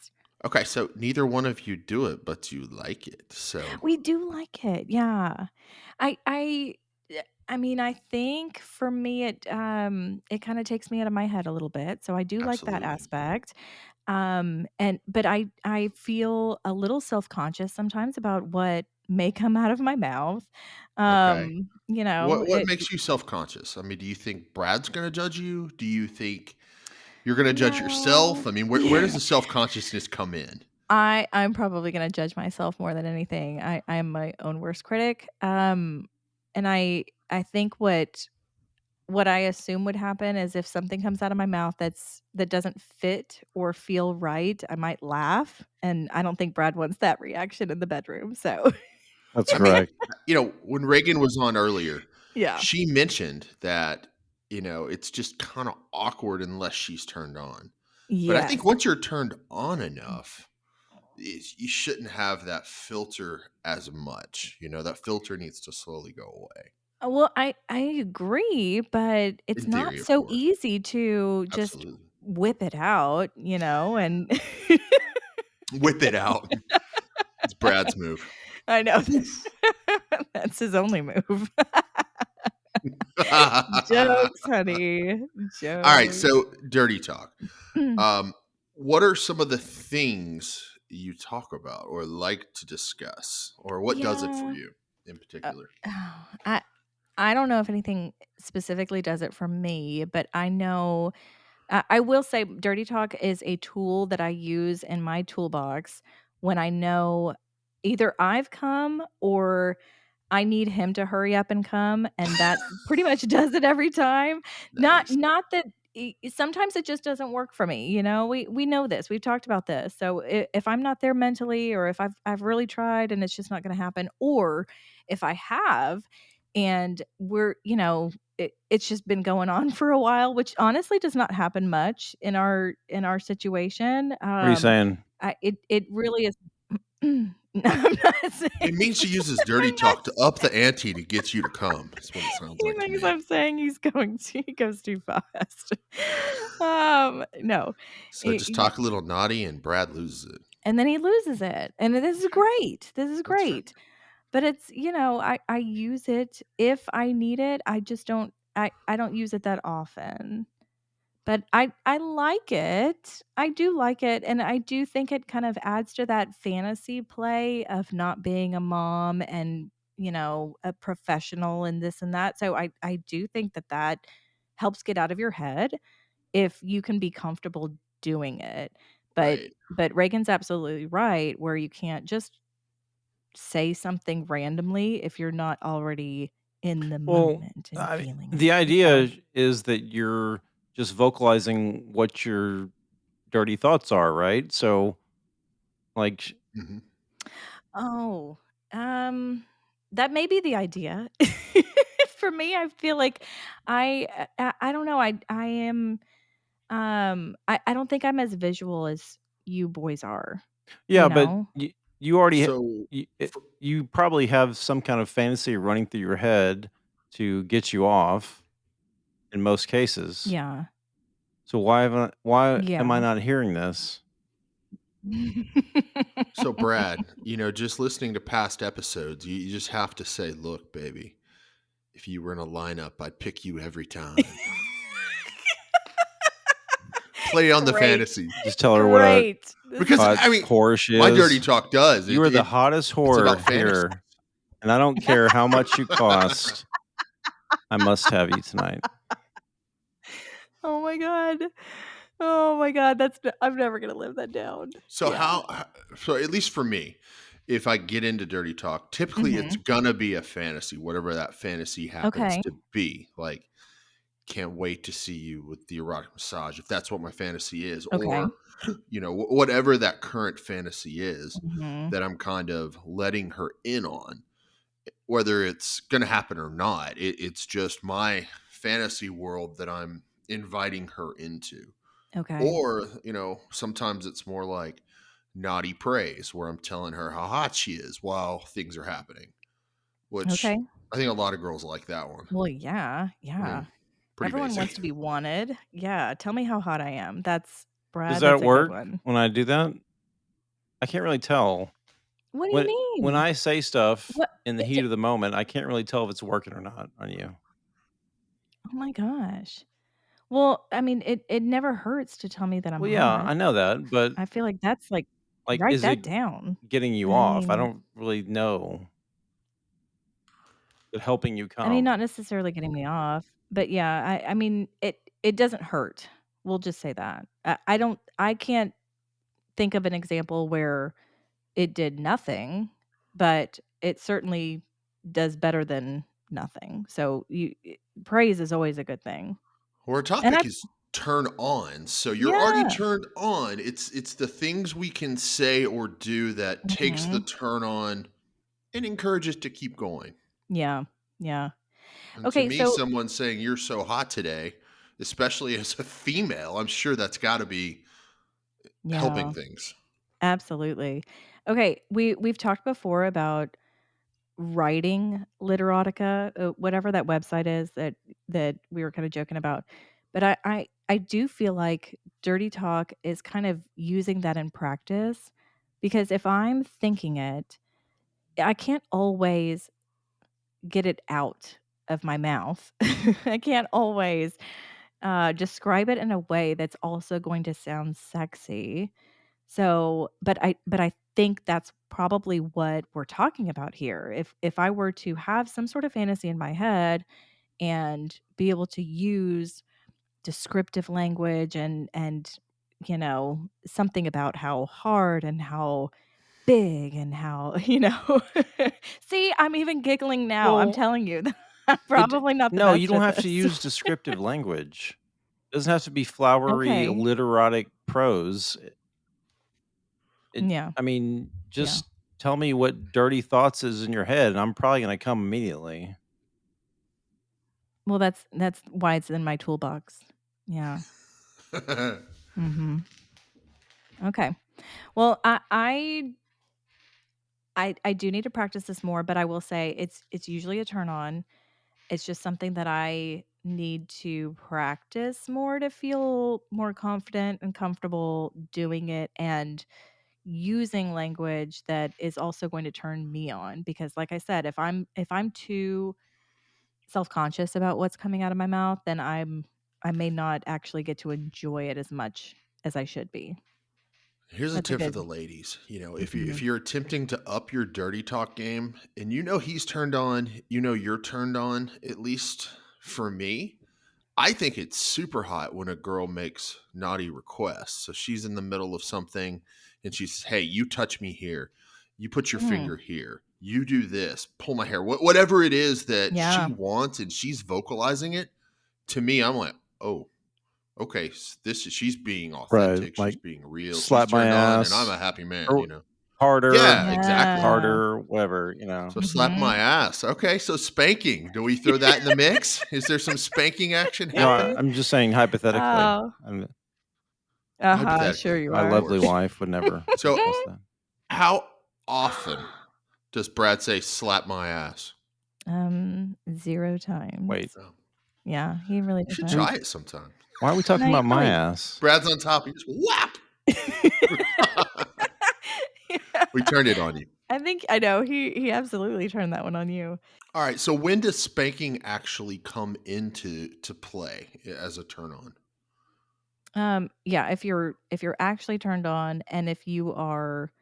Okay, so neither one of you do it, but you like it. So, We do like it. Yeah. I mean, I think for me it kind of takes me out of my head a little bit. So I do like that absolutely. aspect. But I feel a little self-conscious sometimes about what may come out of my mouth. Okay. You know, What makes you self-conscious? I mean, do you think Brad's going to judge you? Do you think you're going to judge no. yourself? I mean, where does the self-consciousness come in? I'm probably gonna judge myself more than anything. I am my own worst critic. And I think what I assume would happen is if something comes out of my mouth that doesn't fit or feel right, I might laugh, and I don't think Brad wants that reaction in the bedroom. So, That's I mean, correct. when Reagan was on earlier, yeah. she mentioned that, it's just kind of awkward unless she's turned on. But I think Yes. once you're turned on enough, you shouldn't have that filter as much. That filter needs to slowly go away. Well, I agree, but it's In not theory, of so course. easy to just Absolutely. whip it out, and Whip it out. It's Brad's move. I know. That's his only move. All Jokes, honey. right, Jokes. so dirty talk. What are some of the things you talk about or like to discuss, or what does it for Yeah. you in Uh, particular? I don't know if anything specifically does it for me, but I know I will say dirty talk is a tool that I use in my toolbox when I know either I've come or I need him to hurry up and come, and that pretty much does it every time. Not Nice. not that sometimes it just doesn't work for me, We know this. We've talked about this. So if I'm not there mentally, or if I've really tried and it's just not going to happen, or if I have and it's just been going on for a while, which honestly does not happen much in our situation. What are you saying? It really is. I'm not It saying means she uses dirty I'm not talk to up the ante to get you to come. That's what it sounds he like to thinks me. I'm saying he goes too fast. No. So It just y talk a little naughty, and Brad loses it. And then he loses it, and this is great. This is That's fair. great. But it's I use it if I need it. I just I don't use it that often. But I like it. I do like it, and I do think it kind of adds to that fantasy play of not being a mom and, a professional and this and that. So I do think that helps get out of your head if you can be comfortable doing it. But Right. but Reagan's absolutely right where you can't just say something randomly if you're not already in the Well, moment and feeling the it. So, idea is that you're just vocalizing what your dirty thoughts are, right? So, like, Hmm. oh, um, that may be the idea. For me, I feel like I don't know. I am I don't think I'm as visual as you boys are, you yeah, but know? you already So, for, you probably have some kind of fantasy running through your head to get you off in most cases. Yeah. So why am I Yeah. not hearing this? so Brad, just listening to past episodes, you just have to say, "Look, baby, if you were in a lineup, I'd pick you every time." Play on the Great. fantasy, Just tell her what a Great. This because is hot I mean, whore she my dirty is. talk does You it. are the hottest It's about whore fantasy. here, and I don't care how much you cost. I must have you tonight. Oh my god. Oh my god, I'm never gonna live that down. So Yeah. so at least for me, if I get into dirty talk, typically it's Mhm. gonna be a fantasy, whatever that fantasy happens Okay. to be. Like, can't wait to see you with the erotic massage, if that's what my fantasy is, Okay. or whatever that current fantasy is Mhm. that I'm kind of letting her in on. whether it's going to happen or not. It's just my fantasy world that I'm inviting her into. Okay. Or, sometimes it's more like naughty praise where I'm telling her how hot she is while things are happening, which Okay. I think a lot of girls like that one. Well, yeah. I Yeah. mean, pretty Everyone basic. wants to be wanted. Yeah. Tell me how hot I am. That's Does Brad. That's that a good work one. when I do that? I can't really tell. What do you When mean? I say stuff What? in the heat of the moment, I can't really tell if it's working or not on you. Oh my gosh. Well, I mean, it never hurts to tell me that I'm Well, yeah, hot. I know that, but I feel like that's like write is that it down. getting you I off? I mean, don't really know. But helping you not come. necessarily getting me off, but yeah, I mean, it doesn't hurt. We'll just say that. I can't think of an example where it did nothing, but it certainly does better than nothing. So praise is always a good thing. Our And I topic is turn on. So you're already yeah. turned on. It's the things we can say or do that takes the Mhm. turn on and encourages to keep going. Yeah. Yeah. And to Okay, me, so someone saying you're so hot today, especially as a female, I'm sure that's got to be helping yeah, things. absolutely. Okay, we've talked before about writing literotica, whatever that website is that we were kind of joking about. But I do feel like dirty talk is kind of using that in practice because if I'm thinking it, I can't always get it out of my mouth. I can't always describe it in a way that's also going to sound sexy. So, but I think that's probably what we're talking about here. If I were to have some sort of fantasy in my head and be able to use descriptive language and something about how hard and how big and how, see, I'm even giggling now. I'm Well, telling you, I'm it probably not the no, you best don't at have to this. use descriptive language. It doesn't have to be flowery, Okay. literotic prose. Yeah. I mean, Yeah. just tell me what dirty thoughts is in your head, and I'm probably gonna come immediately. Well, that's why it's in my toolbox. Yeah. Mhm. Okay. Well, I do need to practice this more, but I will say it's usually a turn on. It's just something that I need to practice more to feel more confident and comfortable doing it and using language that is also going to turn me on because like I said, if I'm too self-conscious about what's coming out of my mouth, then I may not actually get to enjoy it as much as I should be. Here's a That's a tip for good the ladies. If you if mhm. you're attempting to up your dirty talk game and he's turned on, you're turned on, at least for me, I think it's super hot when a girl makes naughty requests. So she's in the middle of something and she says, "Hey, you touch me here. You put your Mm, finger here. You do this. Pull my hair." Whatever it is that she yeah. wants and she's vocalizing it, to me, I'm like, "Oh, okay, she's being Right, authentic. She's like, being real. She's slap my turned on and I'm ass a happy man, or harder, Yeah, exactly. Yeah. harder, whatever. So slap Mhm. my ass. Okay, so spanking. Do we throw that in the mix? Is there some spanking action No, happening? I'm just saying hypothetically. Oh. Uh-huh, sure Hypothetically, you My of are. lovely course. wife would never So, suggest that. how often does Brad say slap my ass? 0 times. Wait, Oh, Yeah, he really you should doesn't. try it sometime. why are we talking No, he about my probably ass? Brad's on top. You just whap. We turned it on you. I think I know, he absolutely turned that one on you. All right. So when does spanking actually come into to play as a turn on? Yeah, if you're actually turned on and if you are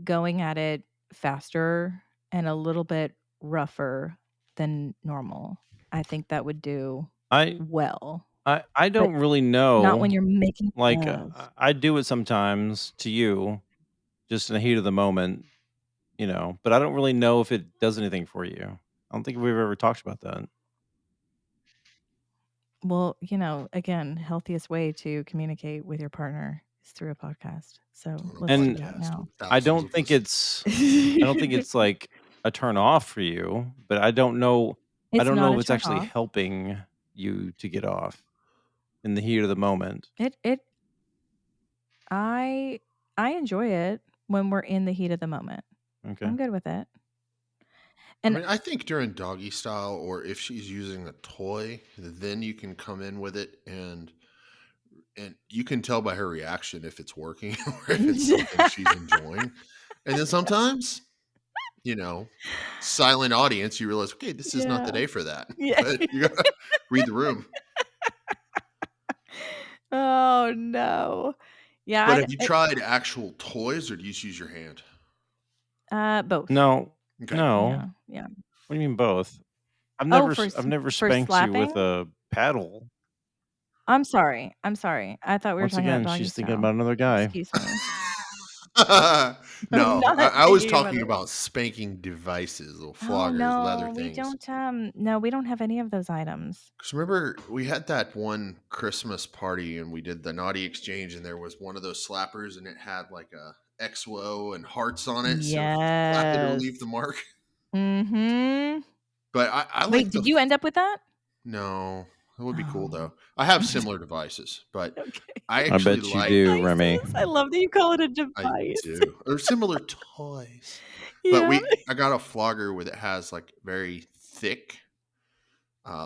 going at it faster and a little bit rougher than normal, I think that would do I well, I but don't really not know. when you're making Like, love. I do it sometimes to you, just in the heat of the moment, but I don't really know if it does anything for you. I don't think we've ever talked about that. Well, again, healthiest way to communicate with your partner is through a podcast. So On a let's do And that podcast with now. I thousands don't of think listeners. it's I don't think it's like a turn off for you, but I don't know It's not if a it's turn actually off. helping you to get off in the heat of the moment. I enjoy it when we're in the heat of the moment. Okay. I'm good with it. I And mean, I think during doggy style, or if she's using a toy, then you can come in with it, and you can tell by her reaction if it's working or if it's something she's enjoying. And then sometimes, silent audience, you realize, okay, this is not the yeah. day for that. Yeah. But you gotta read the room. Oh no. Yeah, But have you tried actual toys, or do you just use your hand? both. No. Okay. No. Yeah. What do you mean both? I've Oh, never for spanked you with slapping? a paddle. I'm sorry. I thought we were Once talking about again, doggy she's thinking style. about another guy. Excuse me. I'm No, not I was thinking talking it. about spanking devices, little Oh floggers, leather no, we things. don't we don't have any of those items. Because remember, we had that one Christmas party and we did the naughty exchange, and there was one of those slappers, and it had like a XO and hearts on it. So if you slap it, it'll leave Yes. the mark. Mm-hmm. But I Wait, like did you end up with that? No, it would be cool Oh. though. I have similar devices, but Okay. I I actually bet you like. do, Remy. Devices. I love that you call it a I device. do. Or similar toys. But Yeah. I got a flogger with it has like very thick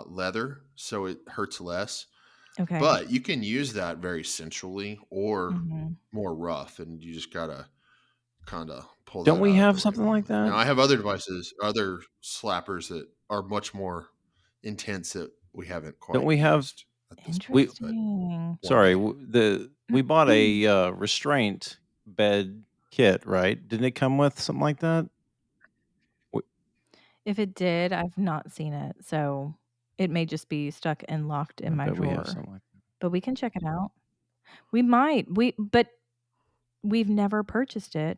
leather, so it hurts less. Okay. But you can use that very centrally or Mhm. more rough, and you just gotta kind of pull Don't that we out at have the right something like moment. Now that? I have other devices, other slappers that are much more intense that we haven't Don't quite we have used at this we point, but Interesting. one sorry, day. we bought a restraint bed kit, right? Didn't it come with something like that? W- If it did, I've not seen it, so it may just be stuck and locked in I my bet we have drawer. something like that. But we can check it out. We might. But we've never purchased it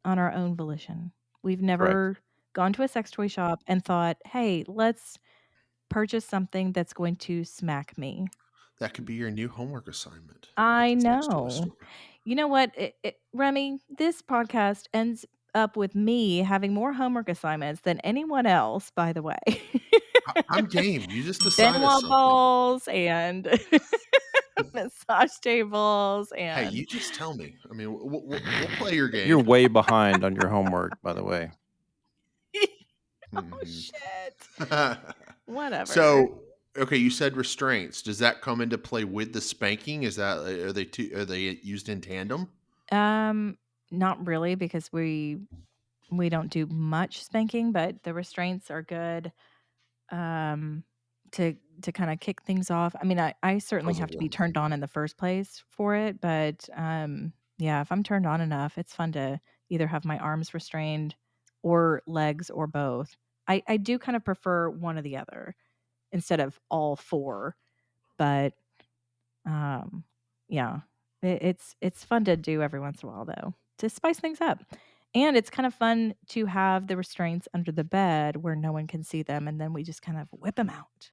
on our own volition. We've Correct. never gone to a sex toy shop and thought, "Hey, let's purchase something that's going to smack me." That could be your new homework assignment I at the sex toy know. store. You know what, Remy? This podcast ends up with me having more homework assignments than anyone else. By the way, I'm game. You just decide as Benoit something. balls and massage tables Hey, and you just tell me. I mean, we'll play your You're game. way behind on your homework, by the way. oh Mhm. shit. Whatever. So, okay, you said restraints. Does that come into play with the spanking? Are they used in tandem? Not really because we don't do much spanking, but the restraints are good to kind of kick things off. I mean, I certainly As a have to be warm turned up. on in the first place for it, but yeah, if I'm turned on enough, it's fun to either have my arms restrained or legs or both. I do kind of prefer one or the other instead of all four, but yeah, it's fun to do every once in a while though to spice things up. And it's kind of fun to have the restraints under the bed where no one can see them, and then we just kind of whip them out.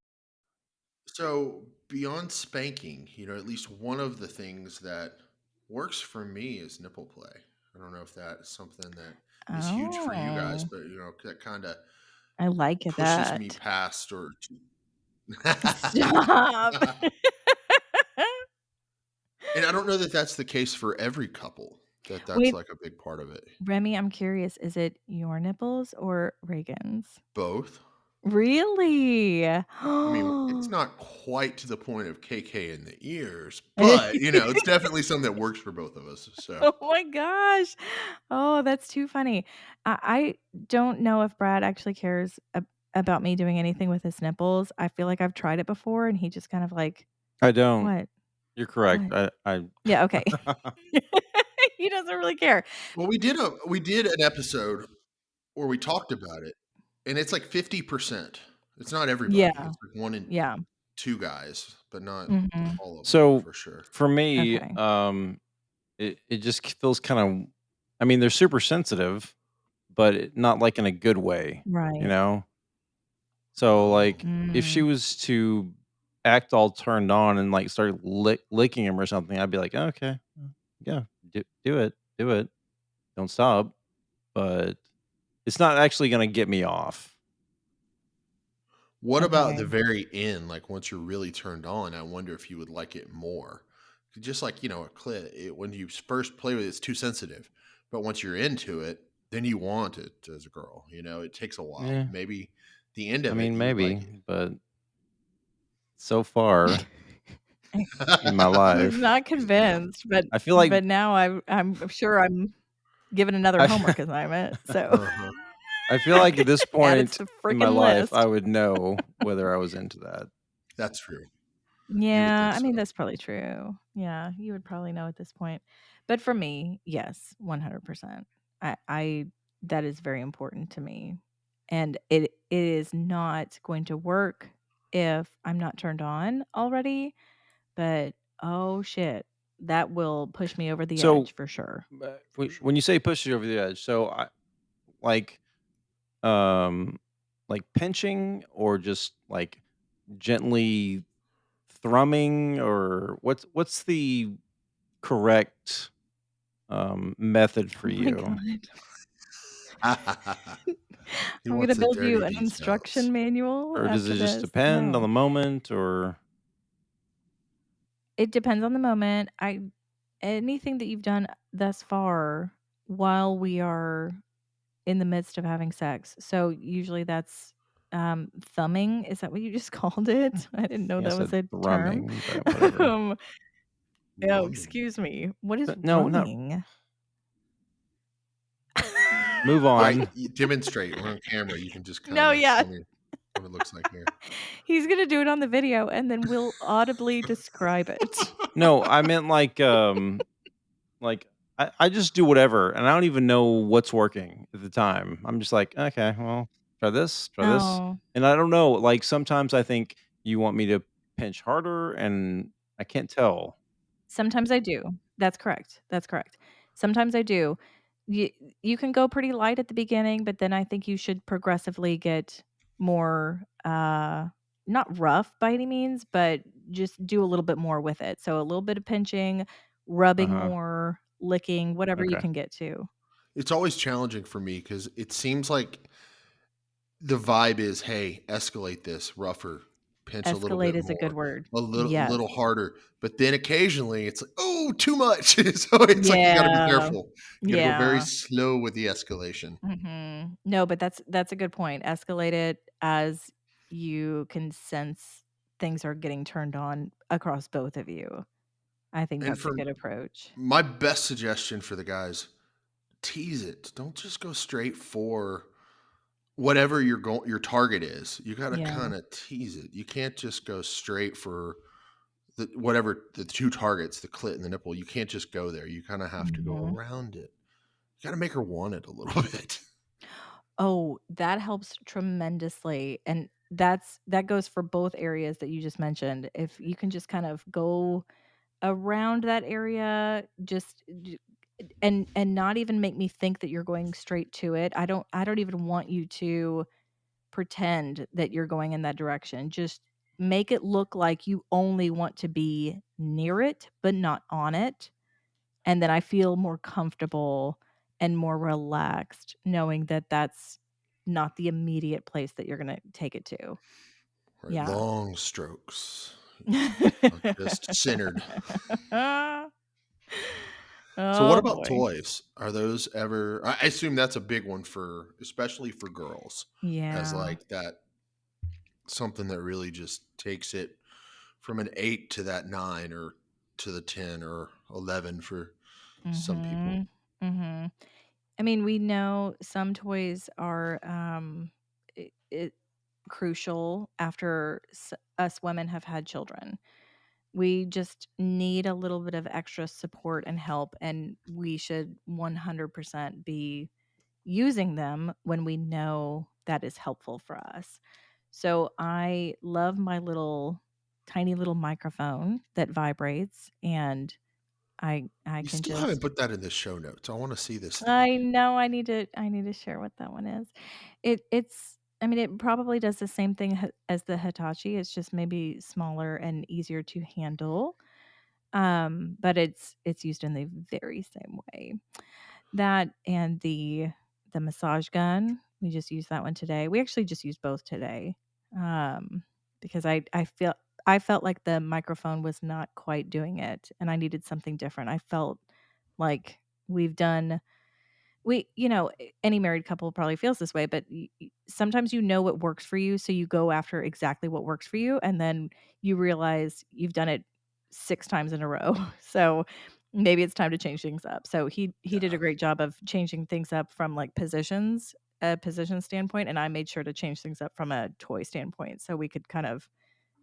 So, beyond spanking, at least one of the things that works for me is nipple play. I don't know if that's something that is huge for you guys, Oh, but that kind of I like pushes me that. past Stop. And I don't know that that's the case for every couple. That's Wait, like a big part of it. Remy, I'm curious. Is it your nipples or Reagan's? Both. Really? I mean, it's not quite to the point of KK in the ears, but it's definitely something that works for both of us. So Oh my gosh. Oh, that's too funny. I don't know if Brad actually cares about me doing anything with his nipples. I feel like I've tried it before and he just kind of like, I don't. what? You're correct. What? I Yeah, okay. He doesn't really care. well, we did an episode where we talked about it, and it's like 50%. It's not everybody. Yeah. It's like one in Yeah. two guys, but not Mhm. all of them So for sure. for me, Okay. it just feels kind of. I mean, they're super sensitive, but not like in a good way, you Right. know. So like, if she Mm. was to act all turned on and like start licking him or something, I'd be like, okay, yeah, do it, don't stop. But it's not actually going to get me off. What about the Okay. very end? Like once you're really turned on, I wonder if you would like it more. Just like a clit, when you first play with it, it's too sensitive. But once you're into it, then you want it as a girl. It takes a while. Yeah, Maybe the end I of it, mean you would like maybe, it. but so far in my life, I'm not convinced, I feel like now I'm sure I'm given another I homework assignment. So Uh-huh. I feel like at this add it to point the in my freaking life, I list. would know whether I was into that. That's true. You would Yeah, think I so. mean that's probably true. Yeah, you would probably know at this point. But for me, yes, 100%. I that is very important to me. And it is not going to work if I'm not turned on already, but oh shit, that will push me over the So edge for sure. For sure. when you say push you over the edge, so I like um like pinching or just like gently thrumming, or what's the correct method for Oh my you? god. He I'm going to wants the build you dirty an details. instruction manual Or does after it just this. depend on No. the moment, or It depends on the moment. I anything that you've done thus far while we are in the midst of having sex. So usually that's thumbing. Is that what you just called it? I didn't know yeah, I that was said a term. thrumming, but whatever. um, oh, Rumming. excuse me. What is But no, not rumming? move All right, on. you demonstrate. We're on camera. You can just kind No, of yeah. show me what it looks like here. He's gonna do it on the video and then we'll audibly describe it. No, I meant like I just do whatever, and I don't even know what's working at the time. I'm just like, okay, well, try this, Oh. and I don't know. Like sometimes I think you want me to pinch harder, and I can't tell. Sometimes I do. That's correct. That's correct. Sometimes I do. You you can go pretty light at the beginning, but then I think you should progressively get more not rough by any means, but just do a little bit more with it. So a little bit of pinching, Uh rubbing huh. more, licking, whatever you Okay. can get to. It's always challenging for me because it seems like the vibe is, hey, escalate this rougher, pinch a little Escalate bit is a good more, word. a little Yes. harder. But then occasionally it's like, oh, too much. So it's like you got to be Yeah. careful. You got to go very Yeah. slow with the escalation. No, but that's a good point. Escalate it as you can sense things are getting turned on across both of you. I think And that's a for good approach. my best suggestion for the guys, tease it. Don't just go straight for whatever your target is. You got to Yeah. kind of tease it. You can't just go straight for whatever the two targets, the clit and the nipple. You can't just go there. You kind of have to go Mhm. around it. You got to make her want it a little bit. Oh, that helps tremendously, and that goes for both areas that you just mentioned. If you can just kind of go around that area, and not even make me think that you're going straight to it. I don't even want you to pretend that you're going in that direction. Just make it look like you only want to be near it, but not on it. And then I feel more comfortable and more relaxed knowing that that's not the immediate place that you're going to take it to. Right, Yeah. long strokes, just centered. So, what Oh about boy. toys? Are those ever? I assume that's a big one especially for girls, as Yeah. like that something that really just takes it from an 8 to that 9 or to the 10 or 11 for some people. Mhm. Mhm. I mean, we know some toys are it crucial after us women have had children. We just need a little bit of extra support and help, and we should 100% be using them when we know that is helpful for us. So I love my little tiny little microphone that vibrates, and I You can still haven't just put that in the show notes. I want to see this thing. I know I need to share what that one is. It's I mean it probably does the same thing as the Hitachi. It's just maybe smaller and easier to handle. But it's used in the very same way. That and the the massage gun. We just used that one today. We actually just used both today, because I felt like the microphone was not quite doing it, and I needed something different. I felt like any married couple probably feels this way, but sometimes what works for you, so you go after exactly what works for you, and then you realize you've done it 6 times in a row. So maybe it's time to change things up. So he did a great job of changing things up from like a position standpoint, and I made sure to change things up from a toy standpoint, so we could kind of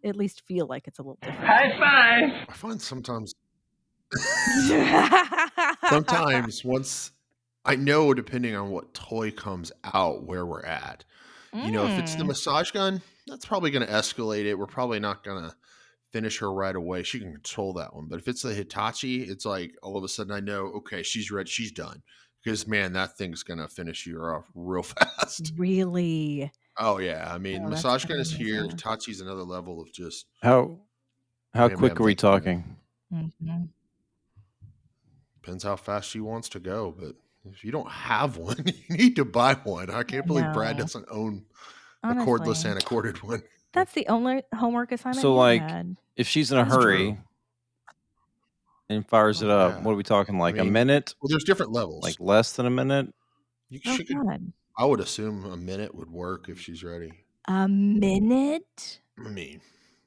at least feel like it's a little different. High five. I find sometimes Sometimes once I know, depending on what toy comes out, where we're at. If it's the massage gun, that's probably going to escalate it. We're probably not going to finish her right away. She can control that one. But if it's the Hitachi, it's like all of a sudden I know, okay, she's ready. She's done. Because, man, that thing's going to finish you off real fast. Really? Oh, yeah. I mean, massage gun is here. amazing. Hitachi's another level of just How bam, quick bam, are we thank you, ma'am. talking? Mhm. Depends how fast she wants to go. But if you don't have one, you need to buy one. I can't believe Brad know. doesn't own a cordless Honestly. and a corded one. That's the only homework assignment So, he like, had. if she's in a That's true. hurry and fires Oh, it up, yeah. what are we talking? Like I a mean, minute? well, there's different levels. Like less than a minute? Oh, She could. God. I would assume a minute would work if she's ready. A minute? I mean,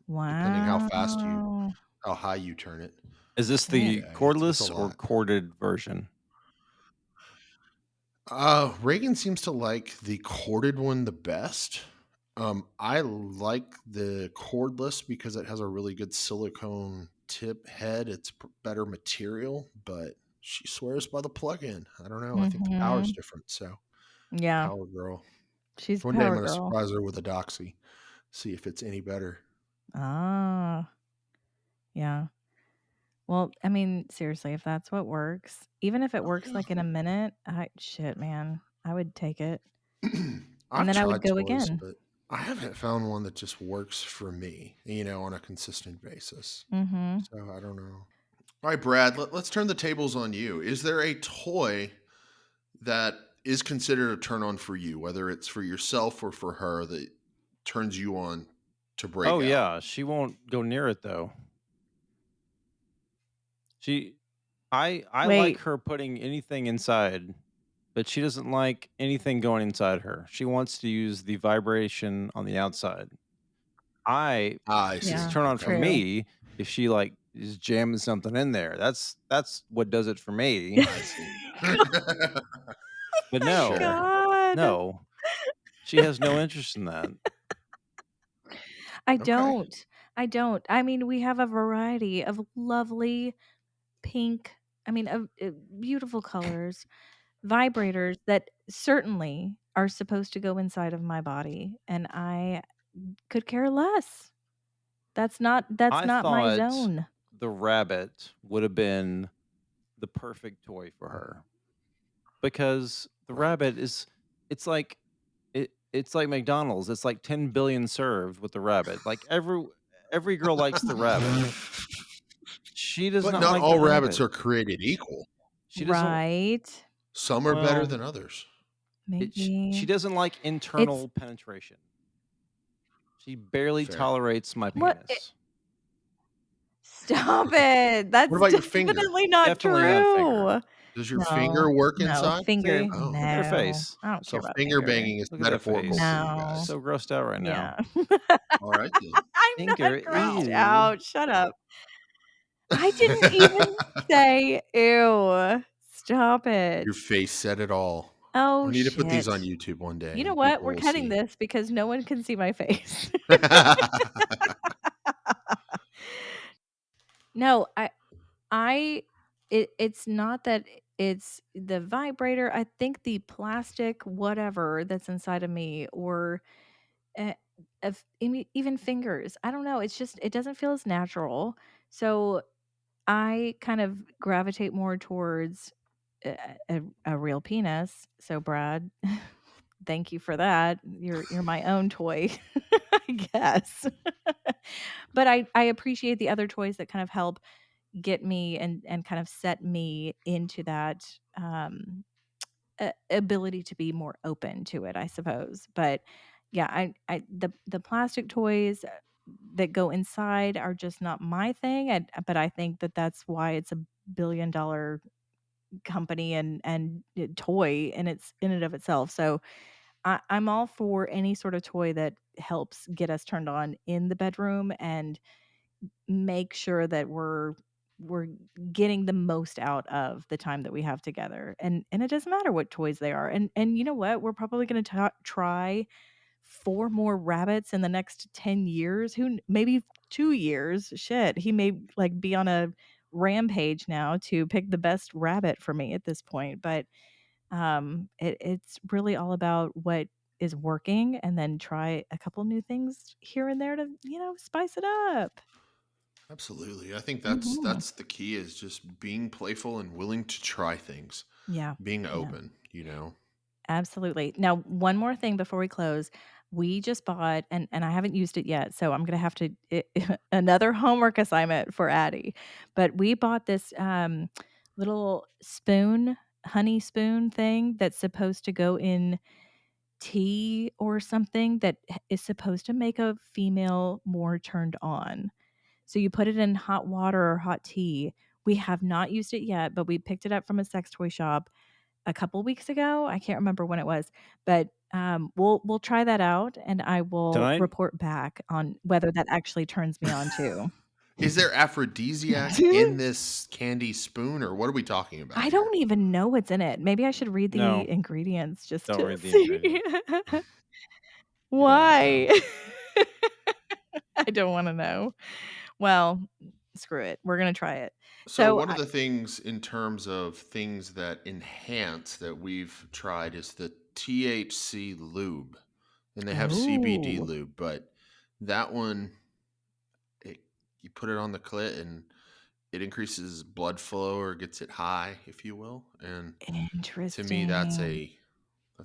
depending how high you turn it. Is this Shit. the Yeah, it's a cordless or lot. corded version? Reagan seems to like the corded one the best. I like the cordless because it has a really good silicone tip head. It's better material, but she swears by the plug-in. I don't know. I think the power's different. So, Yeah. power girl. She's a One day I'm power going to girl. surprise her with a Doxy. See if it's any better. Ah. Yeah. Well, I mean, seriously, if that's what works, even if it works like in a minute, man, I would take it. I've then I would tried go toys, again. but I haven't found one that just works for me, on a consistent basis. Mm-hmm. So I don't know. All right, Brad, let's turn the tables on you. Is there a toy that is considered a turn on for you, whether it's for yourself or for her, that turns you on to break Oh, out? yeah. She won't go near it, though. I like Wait. her putting anything inside, but she doesn't like anything going inside her. She wants to use the vibration on the outside. I see. It's Yeah, a turn on for true. me if she like is jamming something in there. That's what does it for me. I see. But My no, God. no, she has no interest in that. I Okay. don't. I mean, we have a variety of lovely pink, of beautiful colors, vibrators that certainly are supposed to go inside of my body, and I could care less. That's not I my thought zone. the rabbit would have been the perfect toy for her because the Right. rabbit it's like it's like McDonald's. It's like 10 billion served with the rabbit. Like every girl likes the rabbit. She does But not not like all the rabbits rabbit. are created equal. She doesn't. Right. Some are better Well, than others. she Maybe. doesn't like It's internal penetration. She barely Fair. tolerates my what penis. Stop it. That's What about your finger? definitely not Definitely not a finger. true. Does your finger No. work No, inside? finger. See? Oh, Look at her No. face. I don't so care about finger finger. banging is Look at that metaphorical face. for you No. guys. So grossed out right Yeah. now. All right then. I'm not Finger, grossed ew. out. Shut up. I didn't even say ew. Stop it. Your face said it all. Oh, We need to put these on shit. YouTube one day. You know and what? people We're will cutting see. this because no one can see my face. No, it's not that it's the vibrator. I think the plastic whatever that's inside of me, or even fingers. I don't know. It's just it doesn't feel as natural. So I kind of gravitate more towards a real penis. So Brad, thank you for that. You're my own toy, I guess. But I appreciate the other toys that kind of help get me and kind of set me into that ability to be more open to it, I suppose. But yeah, the plastic toys that go inside are just not my thing. But I think that that's why it's a $1 billion company and toy and it's in and of itself. So I'm all for any sort of toy that helps get us turned on in the bedroom and make sure that we're getting the most out of the time that we have together. And it doesn't matter what toys they are. And you know what? We're probably going to try 4 more rabbits in the next 10 years. Maybe 2 years. Shit, he may like be on a rampage now to pick the best rabbit for me at this point. But it's really all about what is working and then try a couple new things here and there to, spice it up. Absolutely. I think that's Mhm. that's the key is just being playful and willing to try things. Yeah. Being Yeah. open. Absolutely. Now, one more thing before we close. We just bought, and I haven't used it yet, so I'm gonna have to another homework assignment for Addie. But we bought this little spoon, honey spoon thing that's supposed to go in tea or something that is supposed to make a female more turned on. So you put it in hot water or hot tea. We have not used it yet, but we picked it up from a sex toy shop a couple weeks ago. I can't remember when it was, but we'll try that out, and I will Tonight? report back on whether that actually turns me on too. Is there aphrodisiac in this candy spoon, or what are we talking about I here? don't even know what's in it. Maybe I should read the No. ingredients just Don't to read the see. ingredients. You don't want to know. Why? I don't want to know. Well, screw it. We're gonna try it. So So one of the things in terms of things that enhance that we've tried is the THC lube. And they have CBD oh, lube, but that one you put it on the clit and it increases blood flow or gets it high, if you will. And to me interesting. that's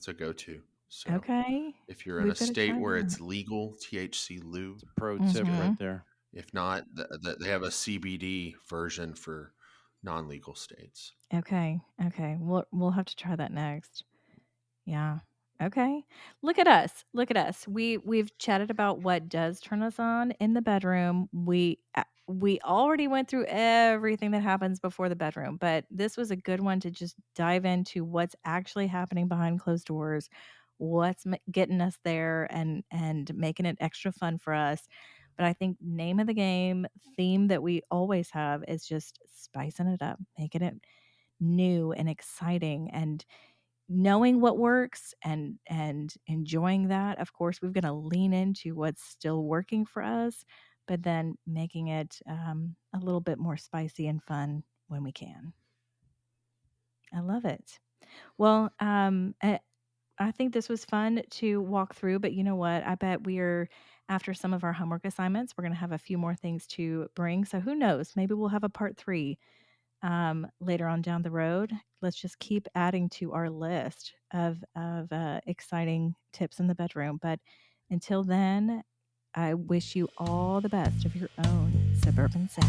a go-to. So Okay, if you're in a we've got to state try where that. it's legal, THC lube It's a pro is tip good. right Mhm. there. If not, they have a CBD version for non-legal states. Okay. Okay. We'll have to try that next. Yeah. Okay. Look at us. Look at us. We've chatted about what does turn us on in the bedroom. We already went through everything that happens before the bedroom, but this was a good one to just dive into what's actually happening behind closed doors, what's getting us there and making it extra fun for us. But I think name of the game theme that we always have is just spicing it up, making it new and exciting and knowing what works and enjoying that. Of course, we're going to lean into what's still working for us, but then making it a little bit more spicy and fun when we can. I love it. Well, I think this was fun to walk through, but you know what? I bet we're after some of our homework assignments, we're going to have a few more things to bring. So who knows? Maybe we'll have a part 3 later on down the road. Let's just keep adding to our list of exciting tips in the bedroom. But until then, I wish you all the best of your own suburban sex.